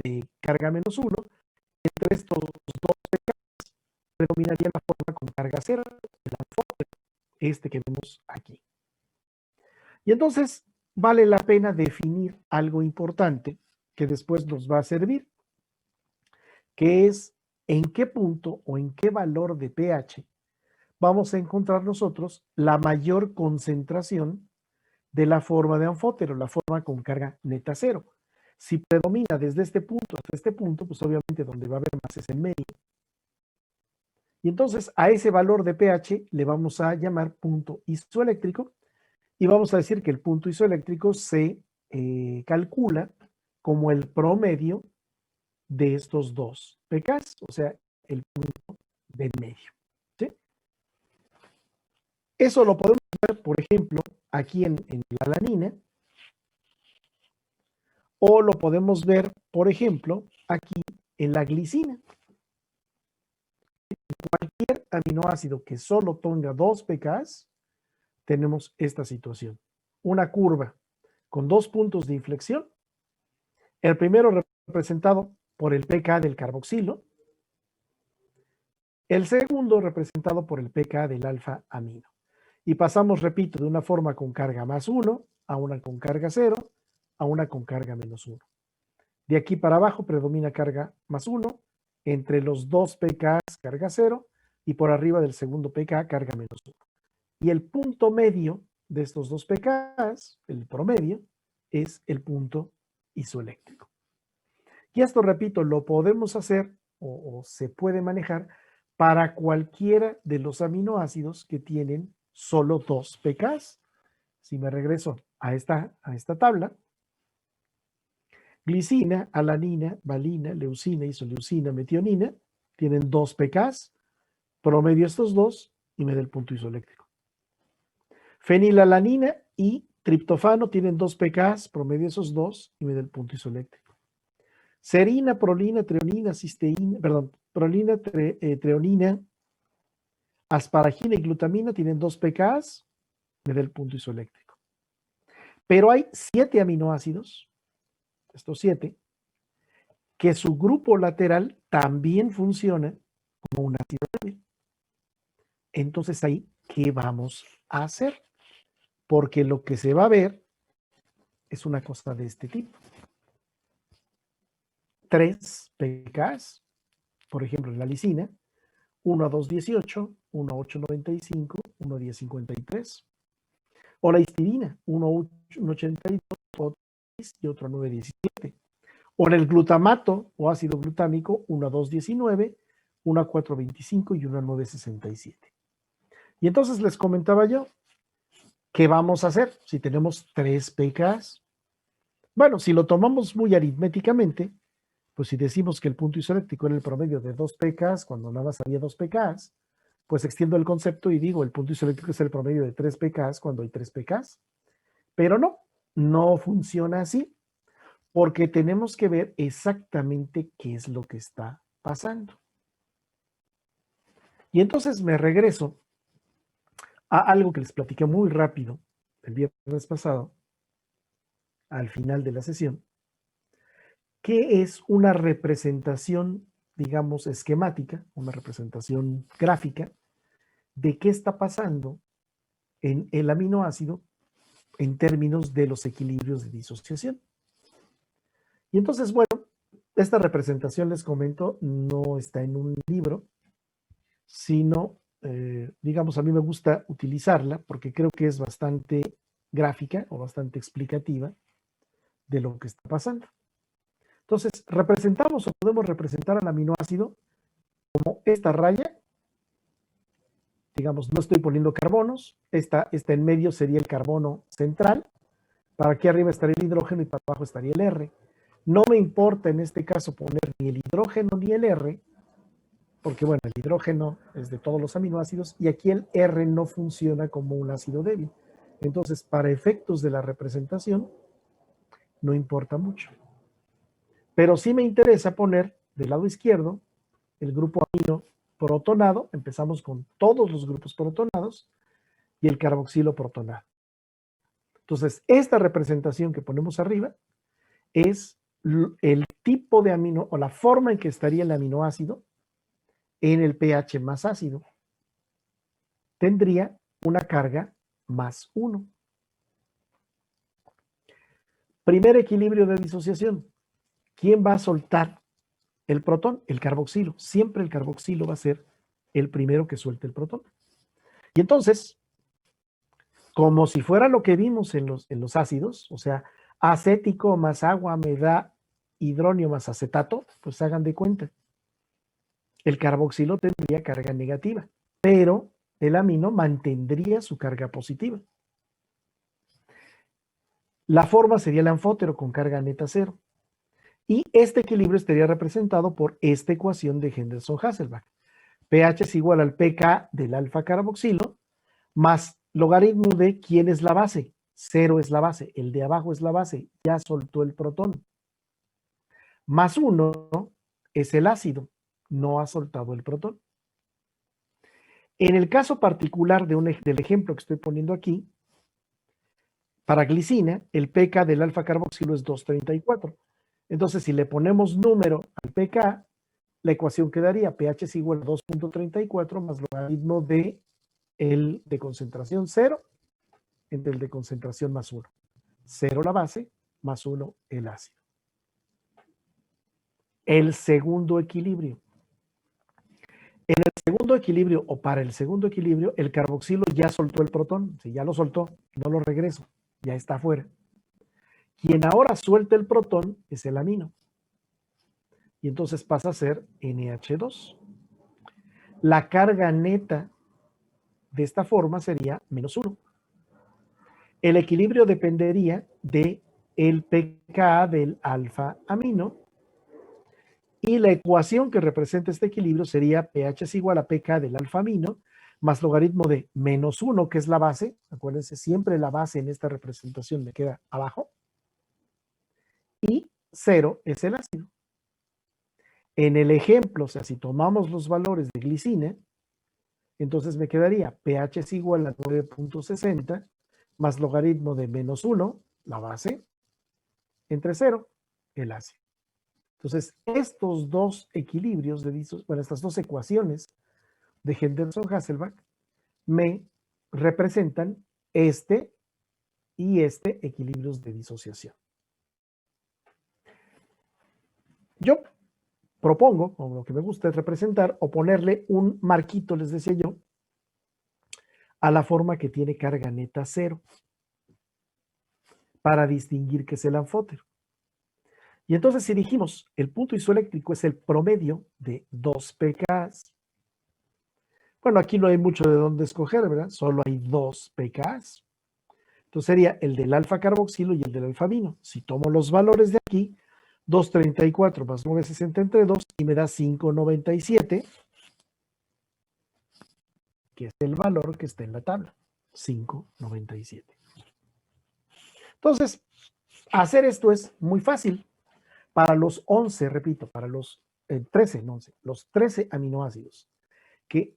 de carga -1, entre estos dos pKs predominaría la forma con carga 0, el anfótero, este que vemos aquí. Y entonces vale la pena definir algo importante que después nos va a servir, que es en qué punto o en qué valor de pH vamos a encontrar nosotros la mayor concentración de la forma de anfótero, la forma con carga neta 0. Si predomina desde este punto hasta este punto, pues obviamente donde va a haber más es en medio. Y entonces a ese valor de pH le vamos a llamar punto isoeléctrico y vamos a decir que el punto isoeléctrico se calcula como el promedio de estos dos pKs, o sea, el punto de medio. ¿Sí? Eso lo podemos ver, por ejemplo, aquí en la alanina, o lo podemos ver, por ejemplo, aquí en la glicina. Cualquier aminoácido que solo tenga 2 pKs, tenemos esta situación. Una curva con 2 puntos de inflexión. El primero representado por el pK del carboxilo. El segundo representado por el pK del alfa amino. Y pasamos, repito, de una forma con carga +1 a una con carga 0 a una con carga -1. De aquí para abajo predomina carga +1, entre los dos pKs carga 0 y por arriba del segundo pK carga -1. Y el punto medio de estos dos pKs, el promedio, es el punto isoeléctrico. Y esto, repito, lo podemos hacer o se puede manejar para cualquiera de los aminoácidos que tienen solo 2 pKs. Si me regreso a esta tabla, glicina, alanina, valina, leucina, isoleucina, metionina, tienen 2 pKs, promedio estos dos y me da el punto isoeléctrico. Fenilalanina y triptofano tienen 2 pKs, promedio esos dos y me da el punto isoeléctrico. Serina, prolina, treonina, cisteína, perdón, prolina, treonina, asparagina y glutamina tienen 2 pKs, me da el punto isoeléctrico. Pero hay 7 aminoácidos, estos 7, que su grupo lateral también funciona como un ácido débil. Entonces ahí, ¿qué vamos a hacer? Porque lo que se va a ver es una cosa de este tipo. 3 pKs, por ejemplo, en la lisina, 1 a 2,18, 1 a 8,95, 1 a 10,53. O la histidina, 1 a 1,82, otro y otro a 9,17. O en el glutamato o ácido glutámico, 1 a 2,19, 1 a 4,25 y 1 a 9,67. Y entonces les comentaba yo, ¿qué vamos a hacer si tenemos 3 pKs? Bueno, si lo tomamos muy aritméticamente, pues si decimos que el punto isoeléctrico era el promedio de 2 pKs cuando nada más había 2 pKs, pues extiendo el concepto y digo el punto isoeléctrico es el promedio de 3 pKs cuando hay 3 pKs. Pero no funciona así, porque tenemos que ver exactamente qué es lo que está pasando. Y entonces me regreso a algo que les platiqué muy rápido el viernes pasado, al final de la sesión, que es una representación, digamos, esquemática, una representación gráfica de qué está pasando en el aminoácido en términos de los equilibrios de disociación. Y entonces, bueno, esta representación, les comento, no está en un libro, sino, digamos, a mí me gusta utilizarla porque creo que es bastante gráfica o bastante explicativa de lo que está pasando. Entonces, representamos o podemos representar al aminoácido como esta raya. Digamos, no estoy poniendo carbonos. Esta en medio sería el carbono central. Para aquí arriba estaría el hidrógeno y para abajo estaría el R. No me importa en este caso poner ni el hidrógeno ni el R, porque bueno, el hidrógeno es de todos los aminoácidos y aquí el R no funciona como un ácido débil. Entonces, para efectos de la representación, no importa mucho. Pero sí me interesa poner del lado izquierdo el grupo amino protonado. Empezamos con todos los grupos protonados y el carboxilo protonado. Entonces, esta representación que ponemos arriba es el tipo de amino o la forma en que estaría el aminoácido en el pH más ácido. Tendría una carga más 1. Primer equilibrio de disociación. ¿Quién va a soltar el protón? El carboxilo. Siempre el carboxilo va a ser el primero que suelte el protón. Y entonces, como si fuera lo que vimos en los ácidos, o sea, acético más agua me da hidróneo más acetato, pues hagan de cuenta. El carboxilo tendría carga negativa, pero el amino mantendría su carga positiva. La forma sería el anfótero con carga neta cero. Y este equilibrio estaría representado por esta ecuación de Henderson-Hasselbalch. pH es igual al pK del alfa carboxilo más logaritmo de quién es la base. 0 es la base, el de abajo es la base, ya soltó el protón. Más 1 es el ácido, no ha soltado el protón. En el caso particular del ejemplo que estoy poniendo aquí, para glicina, el pK del alfa carboxilo es 234. Entonces, si le ponemos número al pK, la ecuación quedaría pH es igual a 2.34 más logaritmo de el de concentración 0 entre el de concentración más 1. 0 la base, más 1 el ácido. El segundo equilibrio. En el segundo equilibrio o para el segundo equilibrio, el carboxilo ya soltó el protón. Si ya lo soltó, no lo regreso, ya está afuera. Quien ahora suelta el protón es el amino. Y entonces pasa a ser NH2. La carga neta de esta forma sería menos 1. El equilibrio dependería de el pKa del alfa amino y la ecuación que representa este equilibrio sería pH es igual a pK del alfa amino más logaritmo de menos 1, que es la base. Acuérdense, siempre la base en esta representación me queda abajo. Y 0 es el ácido. En el ejemplo, o sea, si tomamos los valores de glicina, entonces me quedaría pH es igual a 9.60 más logaritmo de menos 1, la base, entre 0, el ácido. Entonces, estos dos equilibrios, estas dos ecuaciones de Henderson-Hasselbalch me representan este y este equilibrios de disociación. Yo propongo, o lo que me gusta es representar o ponerle un marquito, les decía yo, a la forma que tiene carga neta 0 para distinguir que es el anfótero. Y entonces si dijimos el punto isoeléctrico es el promedio de 2 pKs, bueno, aquí no hay mucho de dónde escoger, ¿verdad? Solo hay 2 pKs. Entonces sería el del alfa carboxilo y el del alfa amino. Si tomo los valores de aquí, 234 más 960 entre 2 y me da 597, que es el valor que está en la tabla, 597. Entonces, hacer esto es muy fácil. Para los 11, repito, para los 13, no 11, los 13 aminoácidos que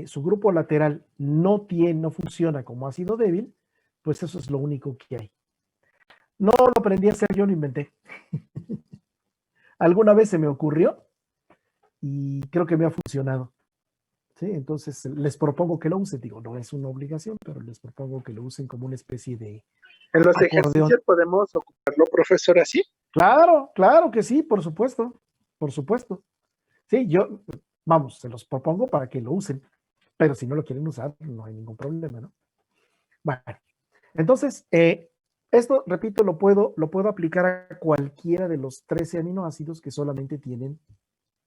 su grupo lateral no funciona como ácido débil, pues eso es lo único que hay. No lo aprendí a hacer yo, lo inventé. Alguna vez se me ocurrió y creo que me ha funcionado. ¿Sí? Entonces les propongo que lo usen. Digo, no es una obligación, pero les propongo que lo usen como una especie de ¿En los acordeón. ejercicios podemos ocuparlo, profesor, así? Claro, claro que sí, por supuesto. Por supuesto. Sí, vamos, se los propongo para que lo usen. Pero si no lo quieren usar, no hay ningún problema, ¿no? Bueno, entonces, esto, repito, lo puedo aplicar a cualquiera de los 13 aminoácidos que solamente tienen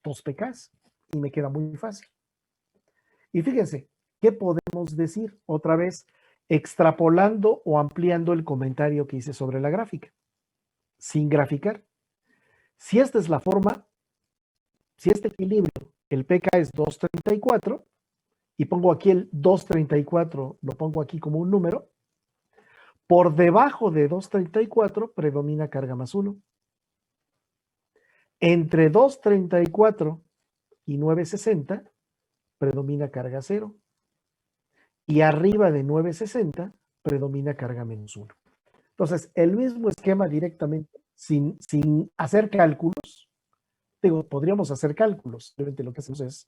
2 pKs y me queda muy fácil. Y fíjense, ¿qué podemos decir? Otra vez, extrapolando o ampliando el comentario que hice sobre la gráfica, sin graficar. Si esta es la forma, si este equilibrio, el pK es 234, y pongo aquí el 234, lo pongo aquí como un número, por debajo de 234 predomina carga más 1. Entre 234 y 960 predomina carga 0. Y arriba de 960 predomina carga menos 1. Entonces, el mismo esquema directamente sin hacer cálculos, digo, podríamos hacer cálculos, simplemente lo que hacemos es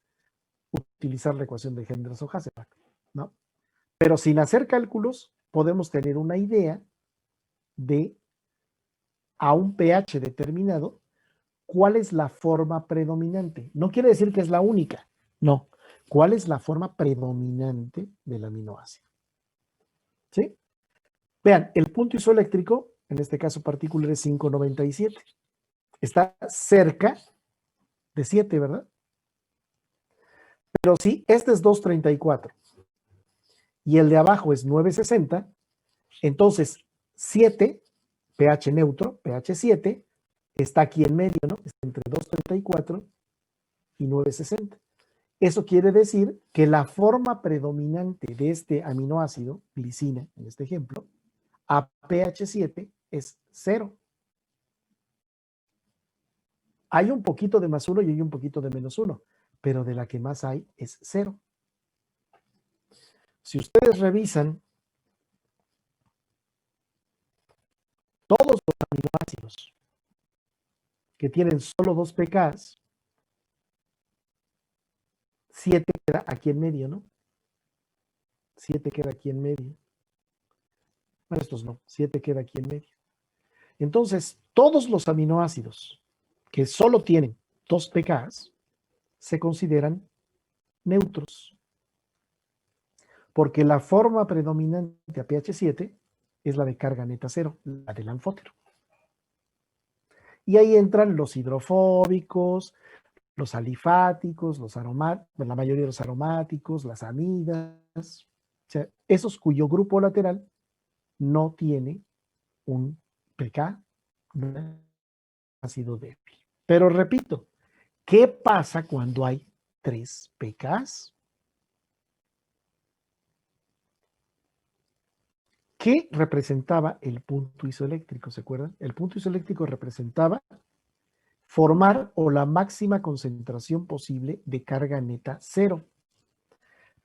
utilizar la ecuación de Henderson-Hasselbalch, ¿no? Pero sin hacer cálculos, podemos tener una idea de, a un pH determinado, cuál es la forma predominante. No quiere decir que es la única, no. ¿Cuál es la forma predominante del aminoácido? ¿Sí? Vean, el punto isoeléctrico, en este caso particular, es 597. Está cerca de 7, ¿verdad? Pero si este es 234 y el de abajo es 960, entonces 7, pH neutro, pH 7, está aquí en medio, ¿no? Está entre 234 y 960. Eso quiere decir que la forma predominante de este aminoácido, glicina, en este ejemplo, a pH 7 es 0. Hay un poquito de más 1 y hay un poquito de menos 1, pero de la que más hay es 0. Si ustedes revisan todos los aminoácidos que tienen solo 2 pKs, 7 queda aquí en medio, ¿no? 7 queda aquí en medio. Bueno, estos no, 7 queda aquí en medio. Entonces, todos los aminoácidos que solo tienen 2 pKs se consideran neutros, porque la forma predominante a pH 7 es la de carga neta 0, la del anfótero. Y ahí entran los hidrofóbicos, los alifáticos, los aromáticos, la mayoría de los aromáticos, las amidas, o sea, esos cuyo grupo lateral no tiene un pK, un ácido débil. Pero repito, ¿qué pasa cuando hay 3 pKs? ¿Qué representaba el punto isoeléctrico? ¿Se acuerdan? El punto isoeléctrico representaba formar o la máxima concentración posible de carga neta 0.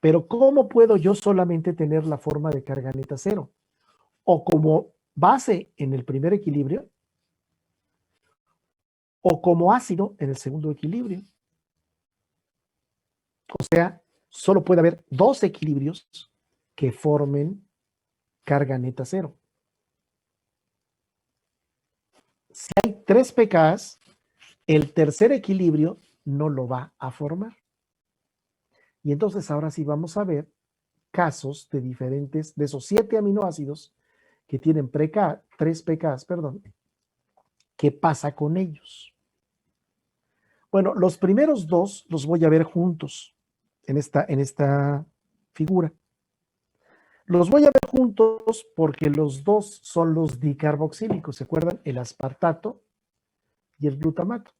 Pero ¿cómo puedo yo solamente tener la forma de carga neta 0? O como base en el primer equilibrio, o como ácido en el segundo equilibrio. O sea, solo puede haber 2 equilibrios que formen carga neta 0. Si hay 3 pKs, el tercer equilibrio no lo va a formar. Y entonces ahora sí vamos a ver casos de diferentes, de esos 7 aminoácidos que tienen 3 pKs, perdón, ¿qué pasa con ellos? Bueno, los primeros 2 los voy a ver juntos en esta figura. Los voy a ver juntos porque los 2 son los dicarboxílicos, ¿se acuerdan? El aspartato y el glutamato.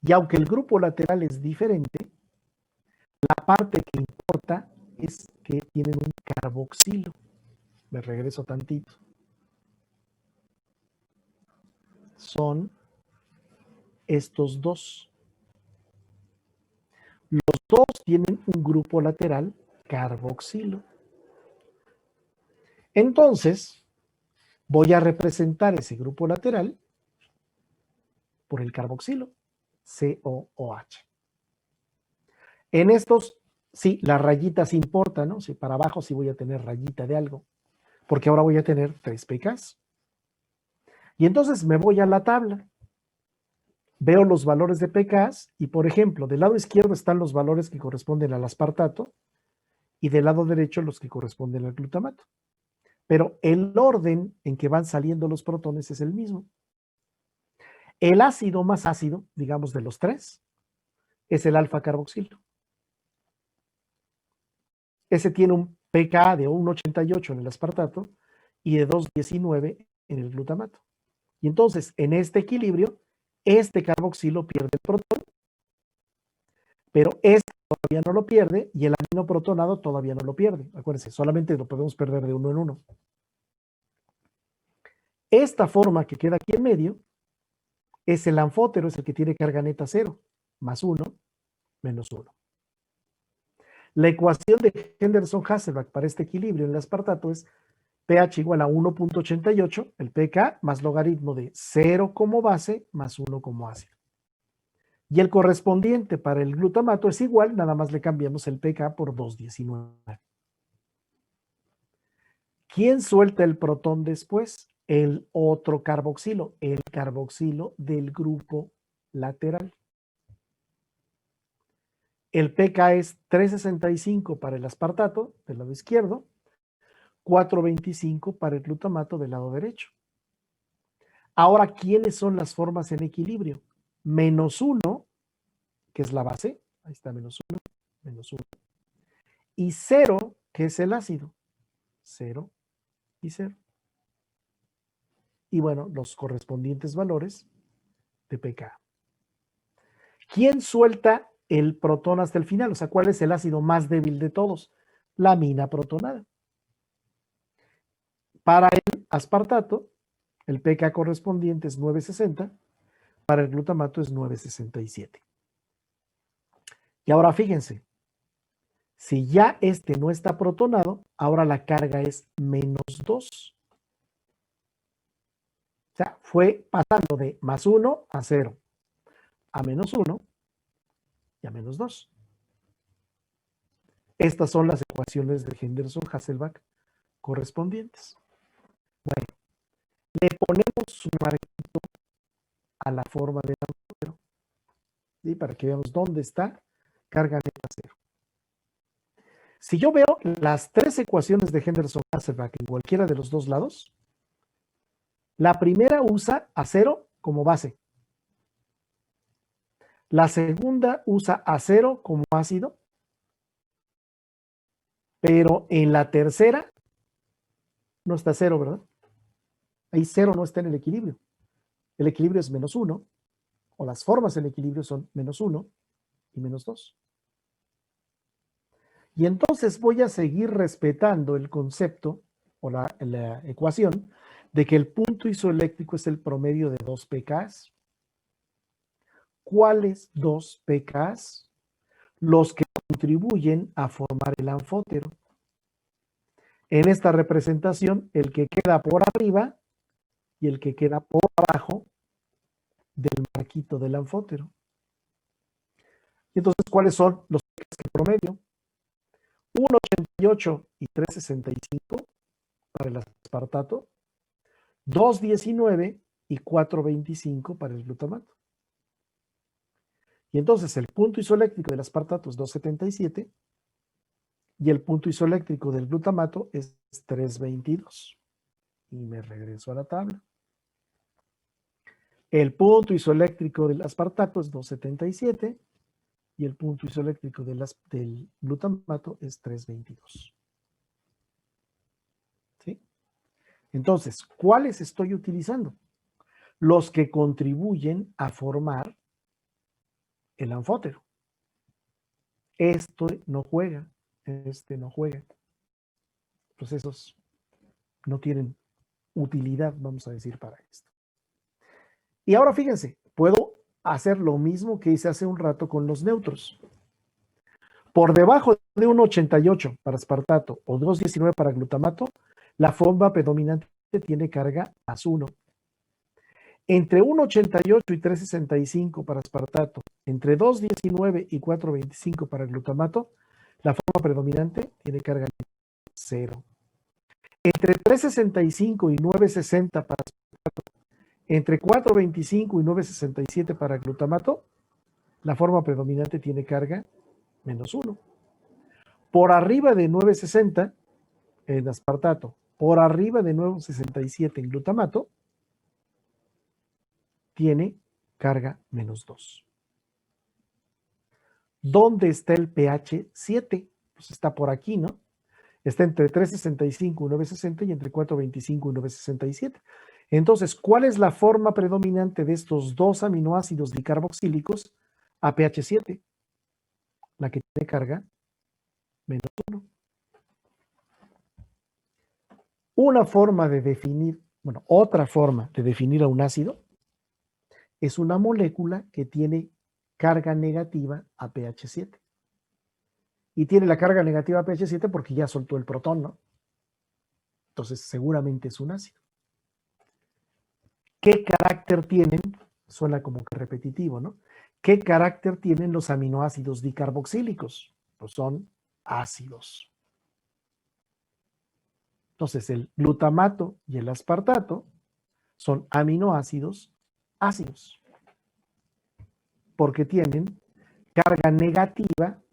Y aunque el grupo lateral es diferente, la parte que importa es que tienen un carboxilo. Me regreso tantito. Son estos 2. Los 2 tienen un grupo lateral carboxilo. Entonces, voy a representar ese grupo lateral por el carboxilo, COOH. En estos, sí, las rayitas importan, ¿no? Si para abajo sí voy a tener rayita de algo, porque ahora voy a tener 3 pKs. Y entonces me voy a la tabla. Veo los valores de pKs y, por ejemplo, del lado izquierdo están los valores que corresponden al aspartato y del lado derecho los que corresponden al glutamato. Pero el orden en que van saliendo los protones es el mismo. El ácido más ácido, digamos de los 3, es el alfa carboxilo. Ese tiene un pK de 1,88 en el aspartato y de 2,19 en el glutamato. Y entonces, en este equilibrio, este carboxilo pierde el protón, pero este todavía no lo pierde y el amino protonado todavía no lo pierde. Acuérdense, solamente lo podemos perder de 1 en 1. Esta forma que queda aquí en medio es el anfótero, es el que tiene carga neta 0, más 1, menos 1. La ecuación de Henderson-Hasselbalch para este equilibrio en el aspartato es pH igual a 1.88, el pK más logaritmo de 0 como base más 1 como ácido. Y el correspondiente para el glutamato es igual, nada más le cambiamos el pK por 219. ¿Quién suelta el protón después? El otro carboxilo, el carboxilo del grupo lateral. El pK es 365 para el aspartato del lado izquierdo, 425 para el glutamato del lado derecho. Ahora, ¿quiénes son las formas en equilibrio? -1, que es la base, ahí está -1, y 0, que es el ácido, 0 y 0. Y bueno, los correspondientes valores de pK. ¿Quién suelta el protón hasta el final? O sea, ¿cuál es el ácido más débil de todos? La amina protonada. Para el aspartato, el pK correspondiente es 960, para el glutamato es 967. Y ahora fíjense, si ya este no está protonado, ahora la carga es -2. O sea, fue pasando de +1 a 0, a -1 y a -2. Estas son las ecuaciones de Henderson-Hasselbalch correspondientes. Bueno, le ponemos un marquito a la forma del anfótero, ¿sí? Para que veamos dónde está carga neta 0. Si yo veo las tres ecuaciones de Henderson-Hasselbalch en cualquiera de los dos lados, la primera usa a 0 como base. La segunda usa a 0 como ácido. Pero en la tercera no está 0, ¿verdad? Ahí 0 no está en el equilibrio. El equilibrio es -1, o las formas del equilibrio son -1 y -2. Y entonces voy a seguir respetando el concepto o la ecuación de que el punto isoeléctrico es el promedio de 2 pKs. ¿Cuáles 2 pKs? Los que contribuyen a formar el anfótero. En esta representación, el que queda por arriba y el que queda por abajo del marquito del anfótero. Y entonces, ¿cuáles son los pKs que promedio? 1,88 y 3,65 para el aspartato, 2,19 y 4,25 para el glutamato. Y entonces el punto isoeléctrico del aspartato es 2,77 y el punto isoeléctrico del glutamato es 3,22. Y me regreso a la tabla. El punto isoeléctrico del aspartato es 2,77 y el punto isoeléctrico del glutamato es 3,22. ¿Sí? Entonces, ¿cuáles estoy utilizando? Los que contribuyen a formar el anfótero. Esto no juega, este no juega. Procesos no tienen utilidad, vamos a decir, para esto. Y ahora fíjense, puedo hacer lo mismo que hice hace un rato con los neutros. Por debajo de 1,88 para aspartato o 2,19 para glutamato, la forma predominante tiene carga +1. Entre 1,88 y 3,65 para aspartato, entre 2,19 y 4,25 para glutamato, la forma predominante tiene carga 0. Entre 3,65 y 9,60 para aspartato, entre 4,25 y 9,67 para glutamato, la forma predominante tiene carga -1. Por arriba de 9,60 en aspartato, por arriba de 9,67 en glutamato, tiene carga -2. ¿Dónde está el pH 7? Pues está por aquí, ¿no? Está entre 3,65 y 9,60 y entre 4,25 y 9,67. Entonces, ¿cuál es la forma predominante de estos dos aminoácidos dicarboxílicos a pH 7? La que tiene carga -1. Una forma de definir, bueno, otra forma de definir a un ácido es una molécula que tiene carga negativa a pH 7. Y tiene la carga negativa a pH 7 porque ya soltó el protón, ¿no? Entonces, seguramente es un ácido. ¿Qué carácter tienen? Suena como que repetitivo, ¿no? ¿Qué carácter tienen los aminoácidos dicarboxílicos? Pues son ácidos. Entonces, el glutamato y el aspartato son aminoácidos ácidos, porque tienen carga negativa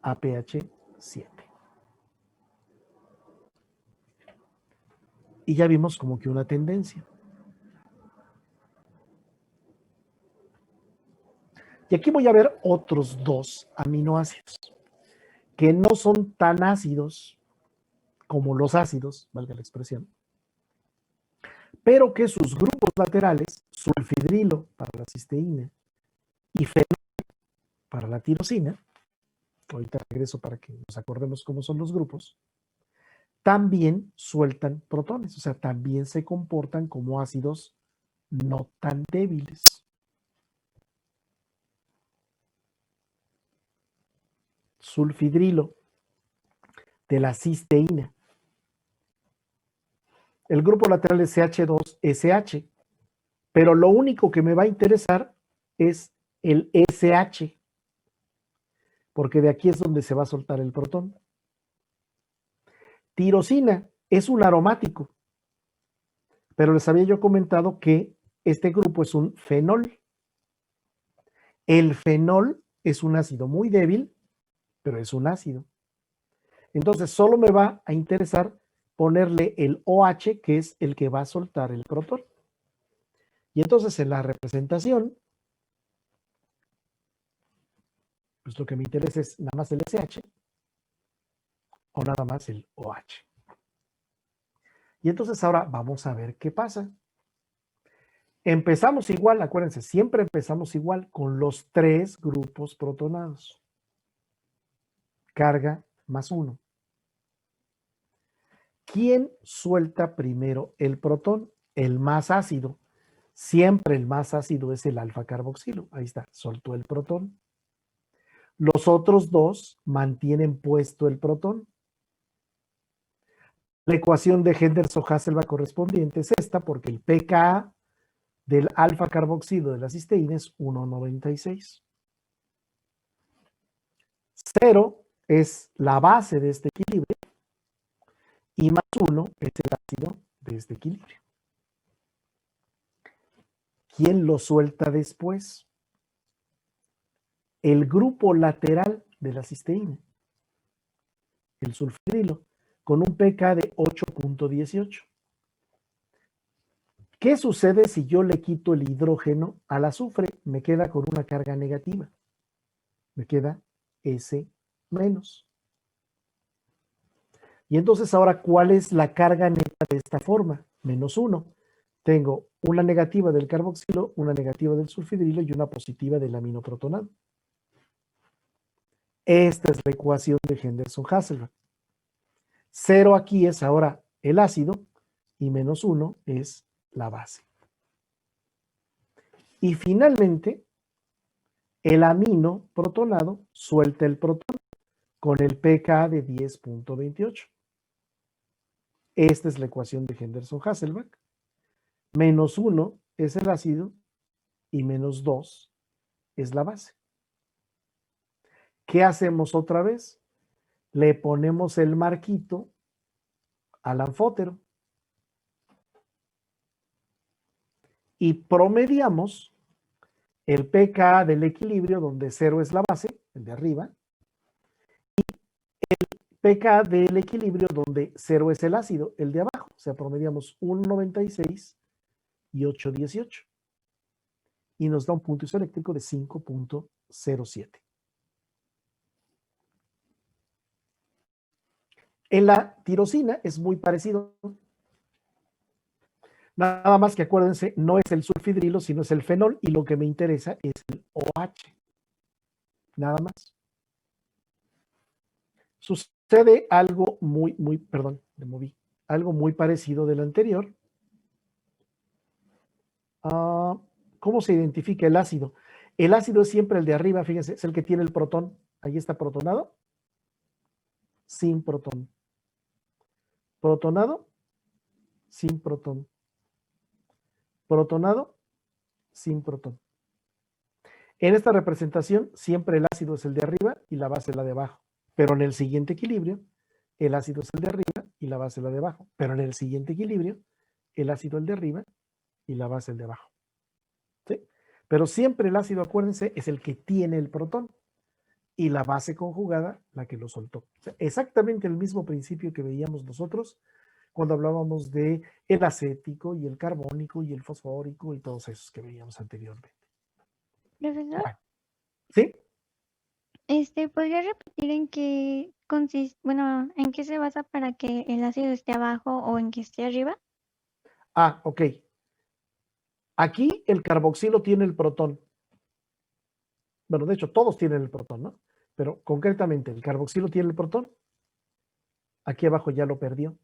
a pH 7. Y ya vimos como que una tendencia. Y aquí voy a ver otros dos aminoácidos que no son tan ácidos como los ácidos, valga la expresión, pero que sus grupos laterales, sulfidrilo para la cisteína y fenol para la tirosina, ahorita regreso para que nos acordemos cómo son los grupos, también sueltan protones, o sea, también se comportan como ácidos no tan débiles. Sulfidrilo de la cisteína. El grupo lateral es CH2SH, pero lo único que me va a interesar es el SH, porque de aquí es donde se va a soltar el protón. Tirosina es un aromático, pero les había yo comentado que este grupo es un fenol. El fenol es un ácido muy débil, pero es un ácido. Entonces solo me va a interesar ponerle el OH, que es el que va a soltar el protón. Y entonces en la representación, pues lo que me interesa es nada más el SH o nada más el OH. Y entonces ahora vamos a ver qué pasa. Empezamos igual, acuérdense, siempre empezamos igual con los tres grupos protonados. Carga más 1. ¿Quién suelta primero el protón? El más ácido. Siempre el más ácido es el alfa carboxilo. Ahí está, soltó el protón. Los otros dos mantienen puesto el protón. La ecuación de Henderson-Hasselbalch correspondiente es esta, porque el pKa del alfa carboxilo de la cisteína es 1,96. 0 es la base de este equilibrio y más 1 es el ácido de este equilibrio. ¿Quién lo suelta después? El grupo lateral de la cisteína, el sulfidrilo, con un pK de 8,18. ¿Qué sucede si yo le quito el hidrógeno al azufre? Me queda con una carga negativa. Me queda S-. Y entonces ahora, ¿cuál es la carga neta de esta forma? -1. Tengo una negativa del carboxilo, una negativa del sulfidrilo y una positiva del aminoprotonado. Esta es la ecuación de Henderson-Hasselbalch. 0 aquí es ahora el ácido y -1 es la base. Y finalmente, el amino protonado suelta el protón con el pK de 10,28. Esta es la ecuación de Henderson-Hasselbalch. -1 es el ácido y -2 es la base. ¿Qué hacemos otra vez? Le ponemos el marquito al anfótero y promediamos el pKa del equilibrio, donde 0 es la base, el de arriba, y el pKa del equilibrio, donde 0 es el ácido, el de abajo. O sea, promediamos 1,96 y 8,18. Y nos da un punto isoeléctrico de 5,07. En la tirosina es muy parecido. Nada más que acuérdense, no es el sulfidrilo, sino es el fenol, y lo que me interesa es el OH. Nada más. Sucede algo algo muy parecido del anterior. ¿Cómo se identifica el ácido? El ácido es siempre el de arriba, fíjense, es el que tiene el protón. Ahí está protonado. Sin protón. Protonado sin protón. Protonado, sin protón. En esta representación, siempre el ácido es el de arriba y la base es la de abajo. Pero en el siguiente equilibrio, el ácido es el de arriba y la base es la de abajo. Pero en el siguiente equilibrio, el ácido es el de arriba y la base es el de abajo. ¿Sí? Pero siempre el ácido, acuérdense, es el que tiene el protón y la base conjugada la que lo soltó. O sea, exactamente el mismo principio que veíamos nosotros cuando hablábamos de el acético y el carbónico y el fosfórico y todos esos que veíamos anteriormente. Profesor, Bueno, ¿sí? ¿podría repetir en qué consiste, bueno, en qué se basa para que el ácido esté abajo o en que esté arriba? Ah, ok. Aquí el carboxilo tiene el protón. Bueno, de hecho, todos tienen el protón, ¿no? Pero concretamente, el carboxilo tiene el protón. Aquí abajo ya lo perdió.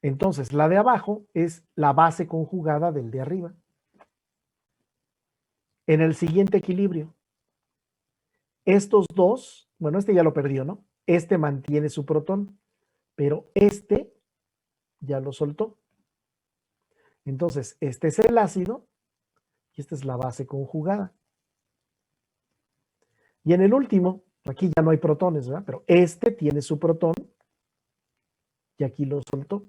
Entonces, la de abajo es la base conjugada del de arriba. En el siguiente equilibrio, estos dos, bueno, este ya lo perdió, ¿no? Este mantiene su protón, pero este ya lo soltó. Entonces, este es el ácido y esta es la base conjugada. Y en el último, aquí ya no hay protones, ¿verdad? Pero este tiene su protón y aquí lo soltó.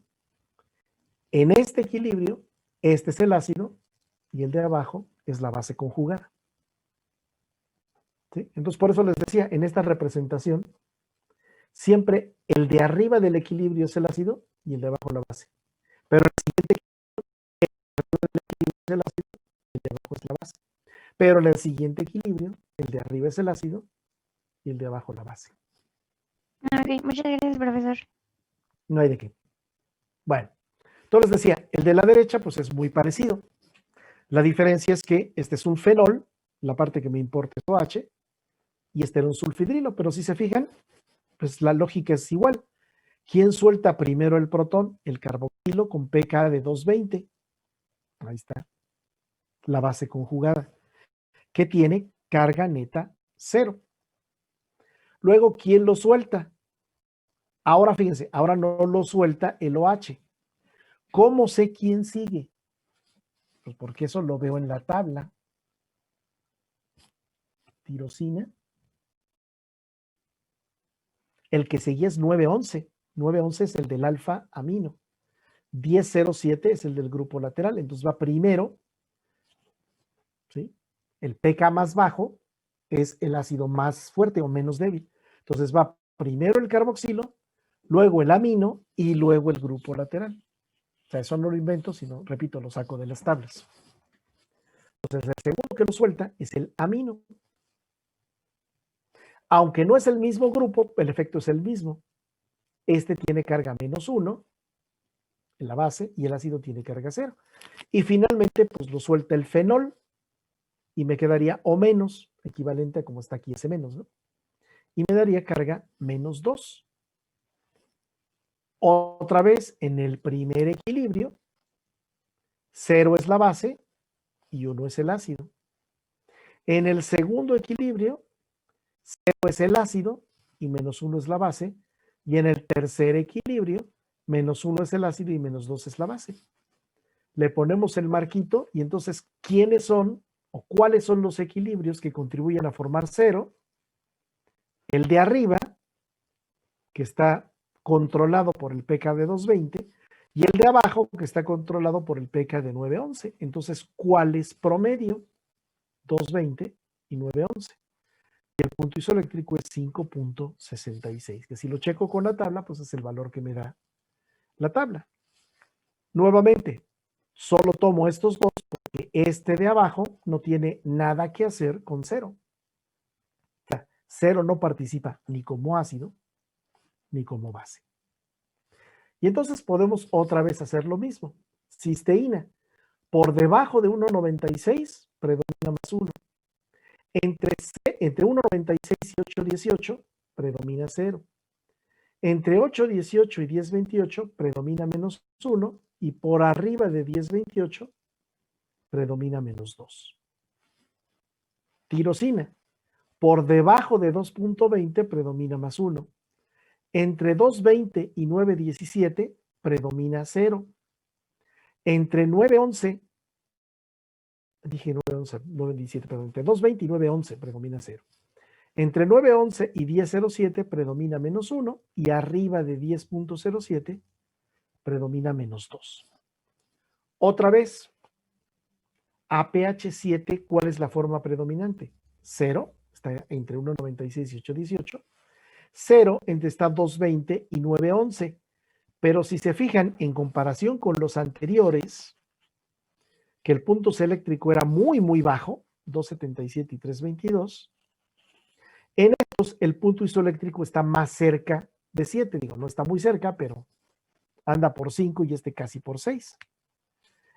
En este equilibrio, este es el ácido y el de abajo es la base conjugada. ¿Sí? Entonces, por eso les decía, en esta representación, siempre el de arriba del equilibrio es el ácido y el de abajo la base. Pero el siguiente equilibrio es el ácido y el de abajo es la base. Pero en el siguiente equilibrio, el de arriba es el ácido y el de abajo la base. Ok, muchas gracias, profesor. No hay de qué. Bueno, entonces les decía, el de la derecha pues es muy parecido. La diferencia es que este es un fenol, la parte que me importa es OH, y este era un sulfidrilo, pero si se fijan, pues la lógica es igual. ¿Quién suelta primero el protón? El carboxilo con pK de 220. Ahí está, la base conjugada, que tiene carga neta 0. Luego, ¿quién lo suelta? Ahora fíjense, ahora no lo suelta el OH. ¿Cómo sé quién sigue? Pues porque eso lo veo en la tabla. Tirosina. El que seguía es 911. 911 es el del alfa amino. 1007 es el del grupo lateral. Entonces va primero, ¿sí? El pK más bajo es el ácido más fuerte o menos débil. Entonces va primero el carboxilo, luego el amino y luego el grupo lateral. O sea, eso no lo invento, sino, repito, lo saco de las tablas. Entonces, el segundo que lo suelta es el amino. Aunque no es el mismo grupo, el efecto es el mismo. Este tiene carga -1 en la base y el ácido tiene carga 0. Y finalmente, pues lo suelta el fenol y me quedaría O-, equivalente a como está aquí ese menos, ¿no? Y me daría carga -2. Otra vez, en el primer equilibrio, 0 es la base y 1 es el ácido. En el segundo equilibrio, 0 es el ácido y -1 es la base. Y en el tercer equilibrio, -1 es el ácido y -2 es la base. Le ponemos el marquito y entonces, ¿quiénes son o cuáles son los equilibrios que contribuyen a formar 0? El de arriba, que está controlado por el pK de 220, y el de abajo, que está controlado por el pK de 911. Entonces, ¿cuál es promedio? 220 y 911. Y el punto isoeléctrico es 5.66, que si lo checo con la tabla, pues es el valor que me da la tabla. Nuevamente, solo tomo estos dos porque este de abajo no tiene nada que hacer con 0. O sea, 0 no participa ni como ácido ni como base. Y entonces podemos otra vez hacer lo mismo. Cisteína, por debajo de 1.96 predomina +1. Entre 1.96 y 8.18 predomina 0. Entre 8.18 y 10.28 predomina -1 y por arriba de 10.28 predomina -2. Tirosina, por debajo de 2.20 predomina +1. Entre 2.20 y 9.17 predomina 0. Entre 9-11, dije 9-11, 9-17, perdón, entre 2-20 y 9-11 predomina 0. Entre 9-11 y 10-07 predomina -1 y arriba de 10.07 predomina -2. Otra vez, APH7, ¿cuál es la forma predominante? 0, está entre 1.96 y 8.18. 0 entre está 2.20 y 9.11. Pero si se fijan, en comparación con los anteriores, que el punto C eléctrico era muy, muy bajo, 2.77 y 3.22, en estos el punto isoeléctrico está más cerca de 7. Digo, no está muy cerca, pero anda por 5 y este casi por 6.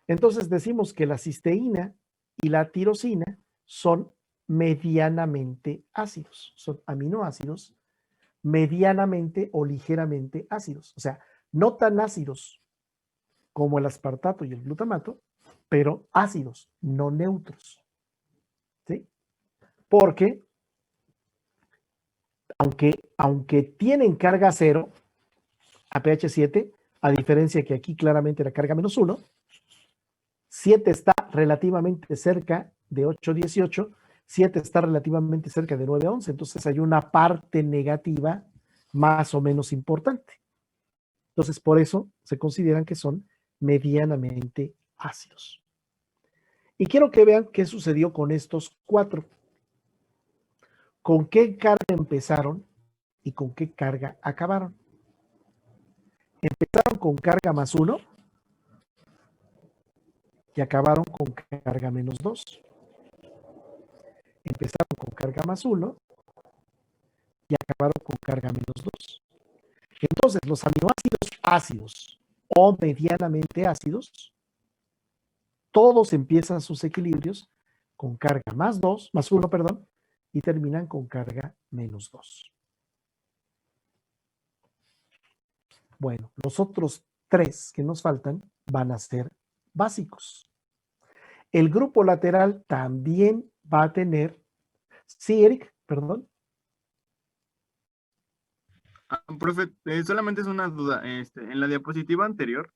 Entonces decimos que la cisteína y la tirosina son medianamente ácidos, son aminoácidos medianamente o ligeramente ácidos, o sea, no tan ácidos como el aspartato y el glutamato, pero ácidos, no neutros. ¿Sí? Porque aunque tienen carga 0, APH 7, a diferencia que aquí claramente la carga -1, 7 está relativamente cerca de 8.18, 7 está relativamente cerca de 9.11, entonces hay una parte negativa más o menos importante. Entonces, por eso se consideran que son medianamente ácidos. Y quiero que vean qué sucedió con estos 4. ¿Con qué carga empezaron y con qué carga acabaron? Empezaron con carga +1 y acabaron con carga -2. Empezaron con carga +1 y acabaron con carga -2. Entonces, los aminoácidos ácidos o medianamente ácidos, todos empiezan sus equilibrios con carga +1, perdón, y terminan con carga -2. Bueno, los otros 3 que nos faltan van a ser básicos. El grupo lateral también va a tener, sí, Eric, perdón. Profe, solamente es una duda. En la diapositiva anterior,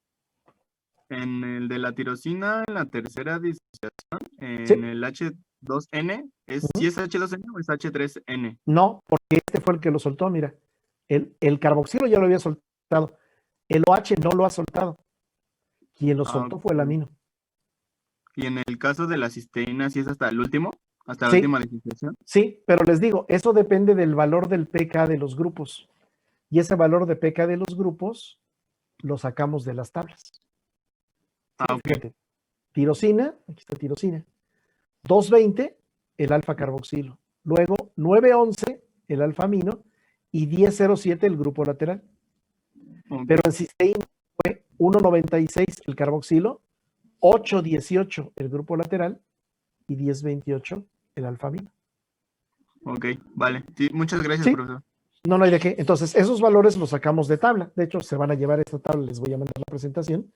en el de la tirosina, en la tercera disociación, en Sí. el H2N, ¿sí es H2N o es H3N? No, porque este fue el que lo soltó, mira. El carboxilo ya lo había soltado. El OH no lo ha soltado. Quien lo soltó fue el amino. Y en el caso de la cisteína, ¿sí es hasta el último? ¿Hasta la Sí. última disociación? Sí, pero les digo, eso depende del valor del pK de los grupos. Y ese valor de pK de los grupos lo sacamos de las tablas. Sí, Ok. fíjate. Tirosina, aquí está tirosina. 220, el alfa carboxilo. Luego 911, el alfa amino. Y 1007, el grupo lateral. Ok. Pero en cisteína fue 196 el carboxilo, 818 el grupo lateral y 1028 el alfa amino. Ok, vale. Sí, muchas gracias, ¿Sí? profesor. No hay de qué. Entonces, esos valores los sacamos de tabla. De hecho, se van a llevar esta tabla, les voy a mandar la presentación.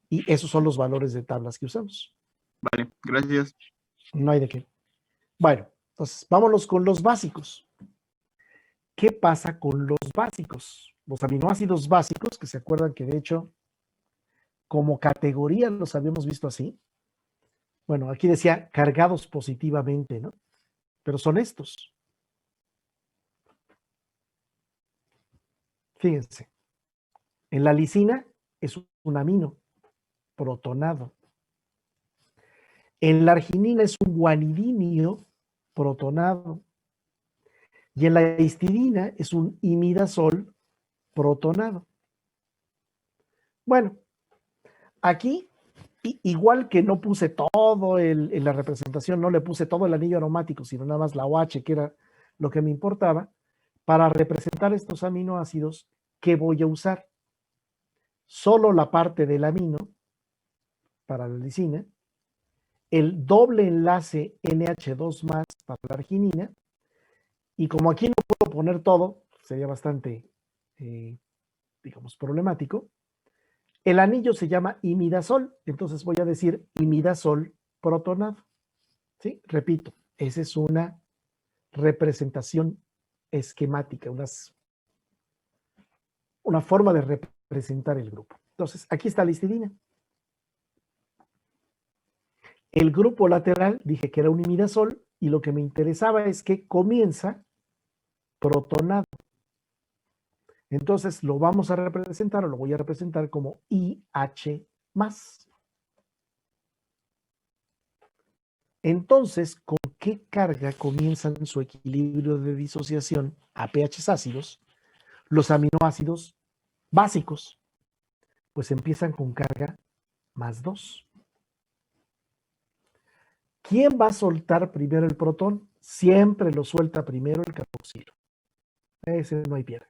Y esos son los valores de tablas que usamos. Vale, gracias. No hay de qué. Bueno, entonces, vámonos con los básicos. ¿Qué pasa con los básicos? Los aminoácidos básicos, que se acuerdan que de hecho, como categoría los habíamos visto así. Bueno, aquí decía cargados positivamente, ¿no? Pero son estos. Fíjense. En la lisina es un amino protonado. En la arginina es un guanidinio protonado. Y en la histidina es un imidazol protonado. Bueno, aquí, igual que no puse todo en la representación, no le puse todo el anillo aromático, sino nada más la OH, que era lo que me importaba, para representar estos aminoácidos, ¿qué voy a usar? Solo la parte del amino, para la lisina, el doble enlace NH2+ para la arginina, y como aquí no puedo poner todo, sería bastante, digamos, problemático, el anillo se llama imidazol, entonces voy a decir imidazol protonado. ¿Sí? Repito, esa es una representación esquemática, una forma de representar el grupo. Entonces, aquí está la histidina. El grupo lateral, dije que era un imidazol, y lo que me interesaba es que comienza protonado. Entonces, lo vamos a representar, o lo voy a representar como IH+. Entonces, ¿con qué carga comienzan su equilibrio de disociación a pHs ácidos los aminoácidos básicos? Pues empiezan con carga +2. ¿Quién va a soltar primero el protón? Siempre lo suelta primero el carboxilo. Ese no hay pierde.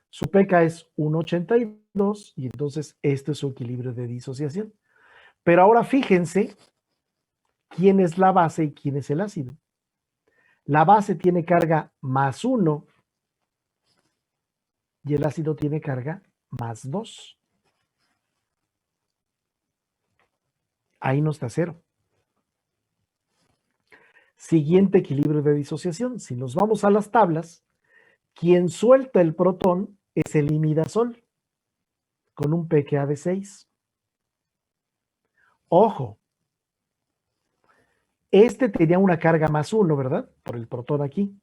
Su pK es 1,82 y entonces este es su equilibrio de disociación. Pero ahora fíjense quién es la base y quién es el ácido. La base tiene carga +1 y el ácido tiene carga +2. Ahí no está cero. Siguiente equilibrio de disociación. Si nos vamos a las tablas, quien suelta el protón es el imidazol, con un pKa de 6. Ojo, este tenía una carga +1, ¿verdad? Por el protón aquí.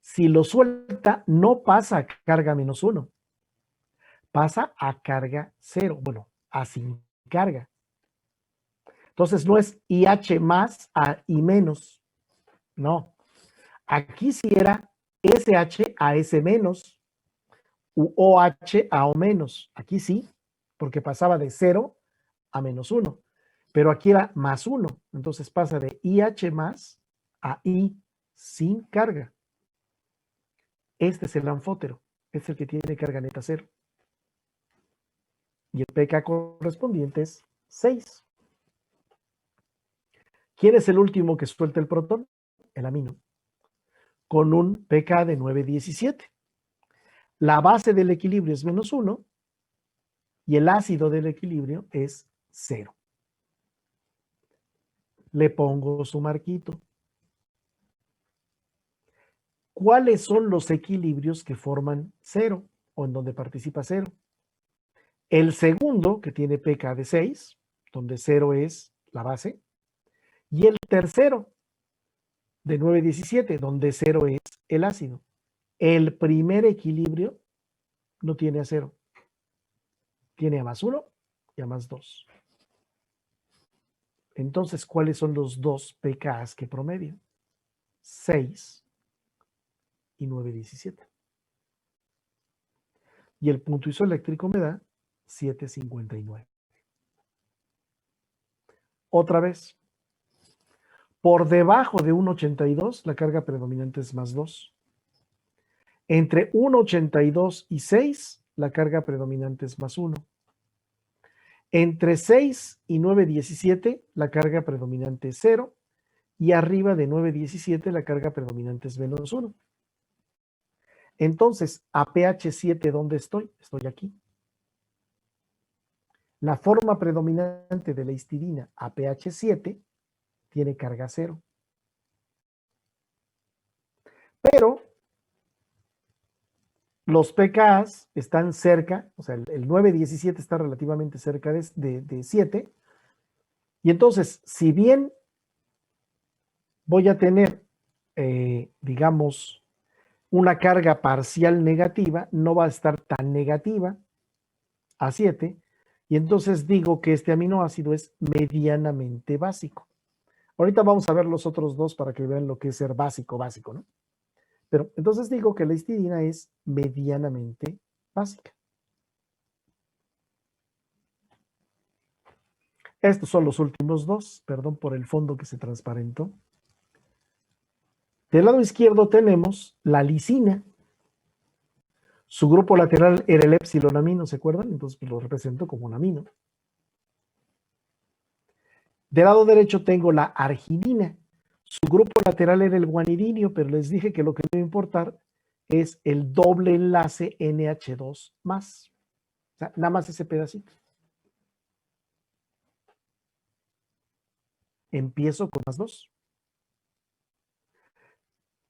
Si lo suelta, no pasa a carga -1, pasa a carga 0, bueno, a sin carga. Entonces no es IH más a I menos, no. Aquí sí era SH a S menos, u OH a O menos. Aquí sí, porque pasaba de 0 a -1. Pero aquí era +1, entonces pasa de IH más a I sin carga. Este es el anfótero, es el que tiene carga neta 0. Y el pK correspondiente es 6. ¿Quién es el último que suelta el protón? El amino, con un pK de 9,17. La base del equilibrio es -1 y el ácido del equilibrio es 0. Le pongo su marquito. ¿Cuáles son los equilibrios que forman 0 o en donde participa 0? El segundo, que tiene pK de 6, donde 0 es la base, y el tercero, de 9,17, donde 0 es el ácido. El primer equilibrio no tiene a 0, tiene a +1 y a +2. Entonces, ¿cuáles son los dos pKs que promedian? 6 y 9,17. Y el punto isoeléctrico me da 7,59. Otra vez, por debajo de 1,82 la carga predominante es +2. Entre 1,82 y 6 la carga predominante es +1. Entre 6 y 9,17 la carga predominante es 0. Y arriba de 9,17 la carga predominante es -1. Entonces, a pH 7, ¿dónde estoy? Estoy aquí. La forma predominante de la histidina a pH 7 tiene carga 0. Pero los pKs están cerca, o sea, el 9,17 está relativamente cerca de 7. Y entonces, si bien voy a tener, digamos, una carga parcial negativa, no va a estar tan negativa a 7, y entonces digo que este aminoácido es medianamente básico. Ahorita vamos a ver los otros dos para que vean lo que es ser básico, ¿no? Pero entonces digo que la histidina es medianamente básica. Estos son los últimos dos, perdón por el fondo que se transparentó. Del lado izquierdo tenemos la lisina. Su grupo lateral era el epsilon amino, ¿se acuerdan? Entonces pues, lo represento como un amino. Del lado derecho tengo la arginina. Su grupo lateral era el guanidinio, pero les dije que lo que debe importar es el doble enlace NH2+. O sea, nada más ese pedacito. Empiezo con +2.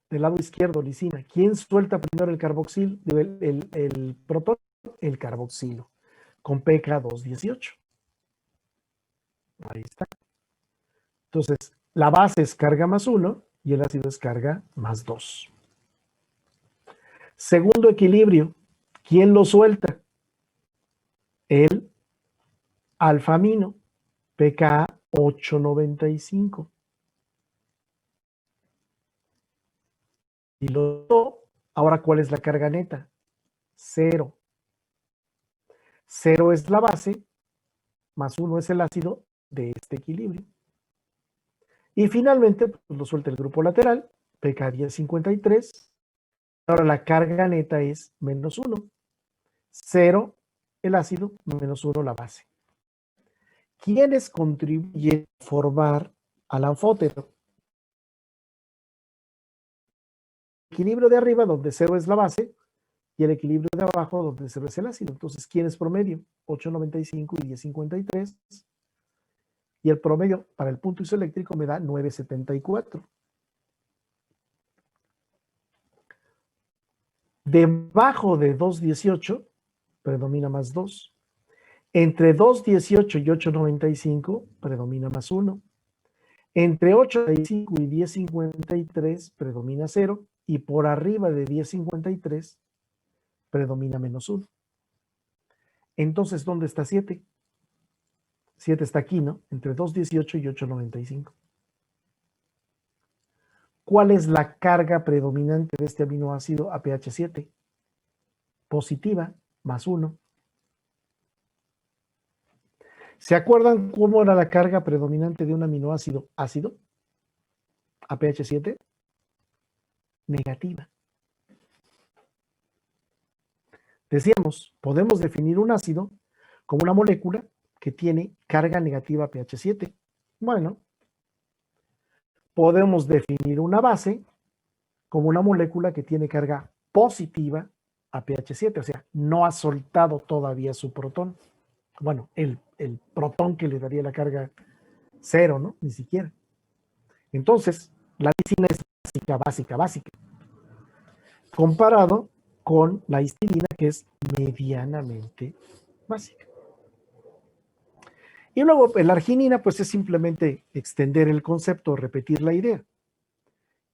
Del lado izquierdo, lisina. ¿Quién suelta primero el carboxil? El protón, el carboxilo. con pK 218. Ahí está. Entonces, la base es carga más 1 y el ácido es carga más 2. Segundo equilibrio, ¿quién lo suelta? El alfamino, pK 895. Y ahora, ¿cuál es la carga neta? 0. 0 es la base, más 1 es el ácido de este equilibrio. Y finalmente, pues, lo suelta el grupo lateral, pK 1053. Ahora la carga neta es menos 1. 0 el ácido, menos 1 la base. ¿Quiénes contribuyen a formar al anfótero? El equilibrio de arriba, donde 0 es la base, y el equilibrio de abajo, donde 0 es el ácido. Entonces, ¿quién es promedio? 895 y 1053. Y el promedio para el punto isoeléctrico me da 974. Debajo de 218 predomina más 2. Entre 218 y 895 predomina más 1. Entre 895 y 1053 predomina 0. Y por arriba de 1053 predomina menos 1. Entonces, ¿dónde está 7? 7 está aquí, ¿no? Entre 218 y 895. ¿Cuál es la carga predominante de este aminoácido a pH 7? Positiva, más 1. ¿Se acuerdan cómo era la carga predominante de un aminoácido ácido a pH 7? Negativa. Decíamos, podemos definir un ácido como una molécula que tiene carga negativa a pH 7. Bueno, podemos definir una base como una molécula que tiene carga positiva a pH 7, o sea, no ha soltado todavía su protón. Bueno, el protón que le daría la carga 0, ¿no? Ni siquiera. Entonces, la lisina es básica, comparado con la histidina, que es medianamente básica. Y luego, la arginina, pues es simplemente extender el concepto, repetir la idea.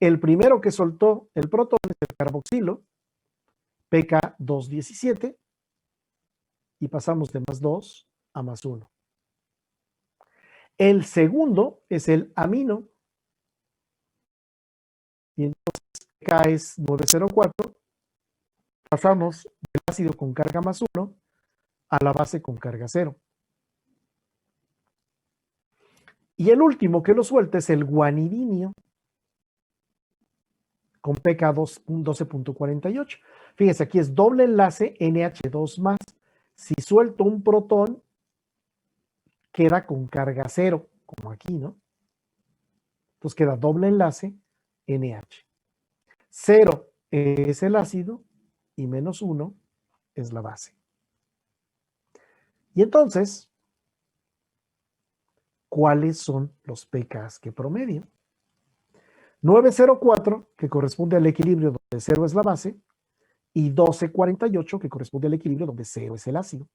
El primero que soltó el protón es el carboxilo, pK 217, y pasamos de más 2 a más 1. El segundo es el amino, y entonces pK es 904, pasamos del ácido con carga más 1 a la base con carga 0. Y el último que lo suelta es el guanidinio, con pK 12.48. Fíjense, aquí es doble enlace NH2+. Si suelto un protón, queda con carga 0, como aquí, ¿no? Entonces queda doble enlace NH. 0 es el ácido y menos 1 es la base. Y entonces, ¿cuáles son los pKs que promedio? 904, que corresponde al equilibrio donde 0 es la base, y 1248, que corresponde al equilibrio donde 0 es el ácido.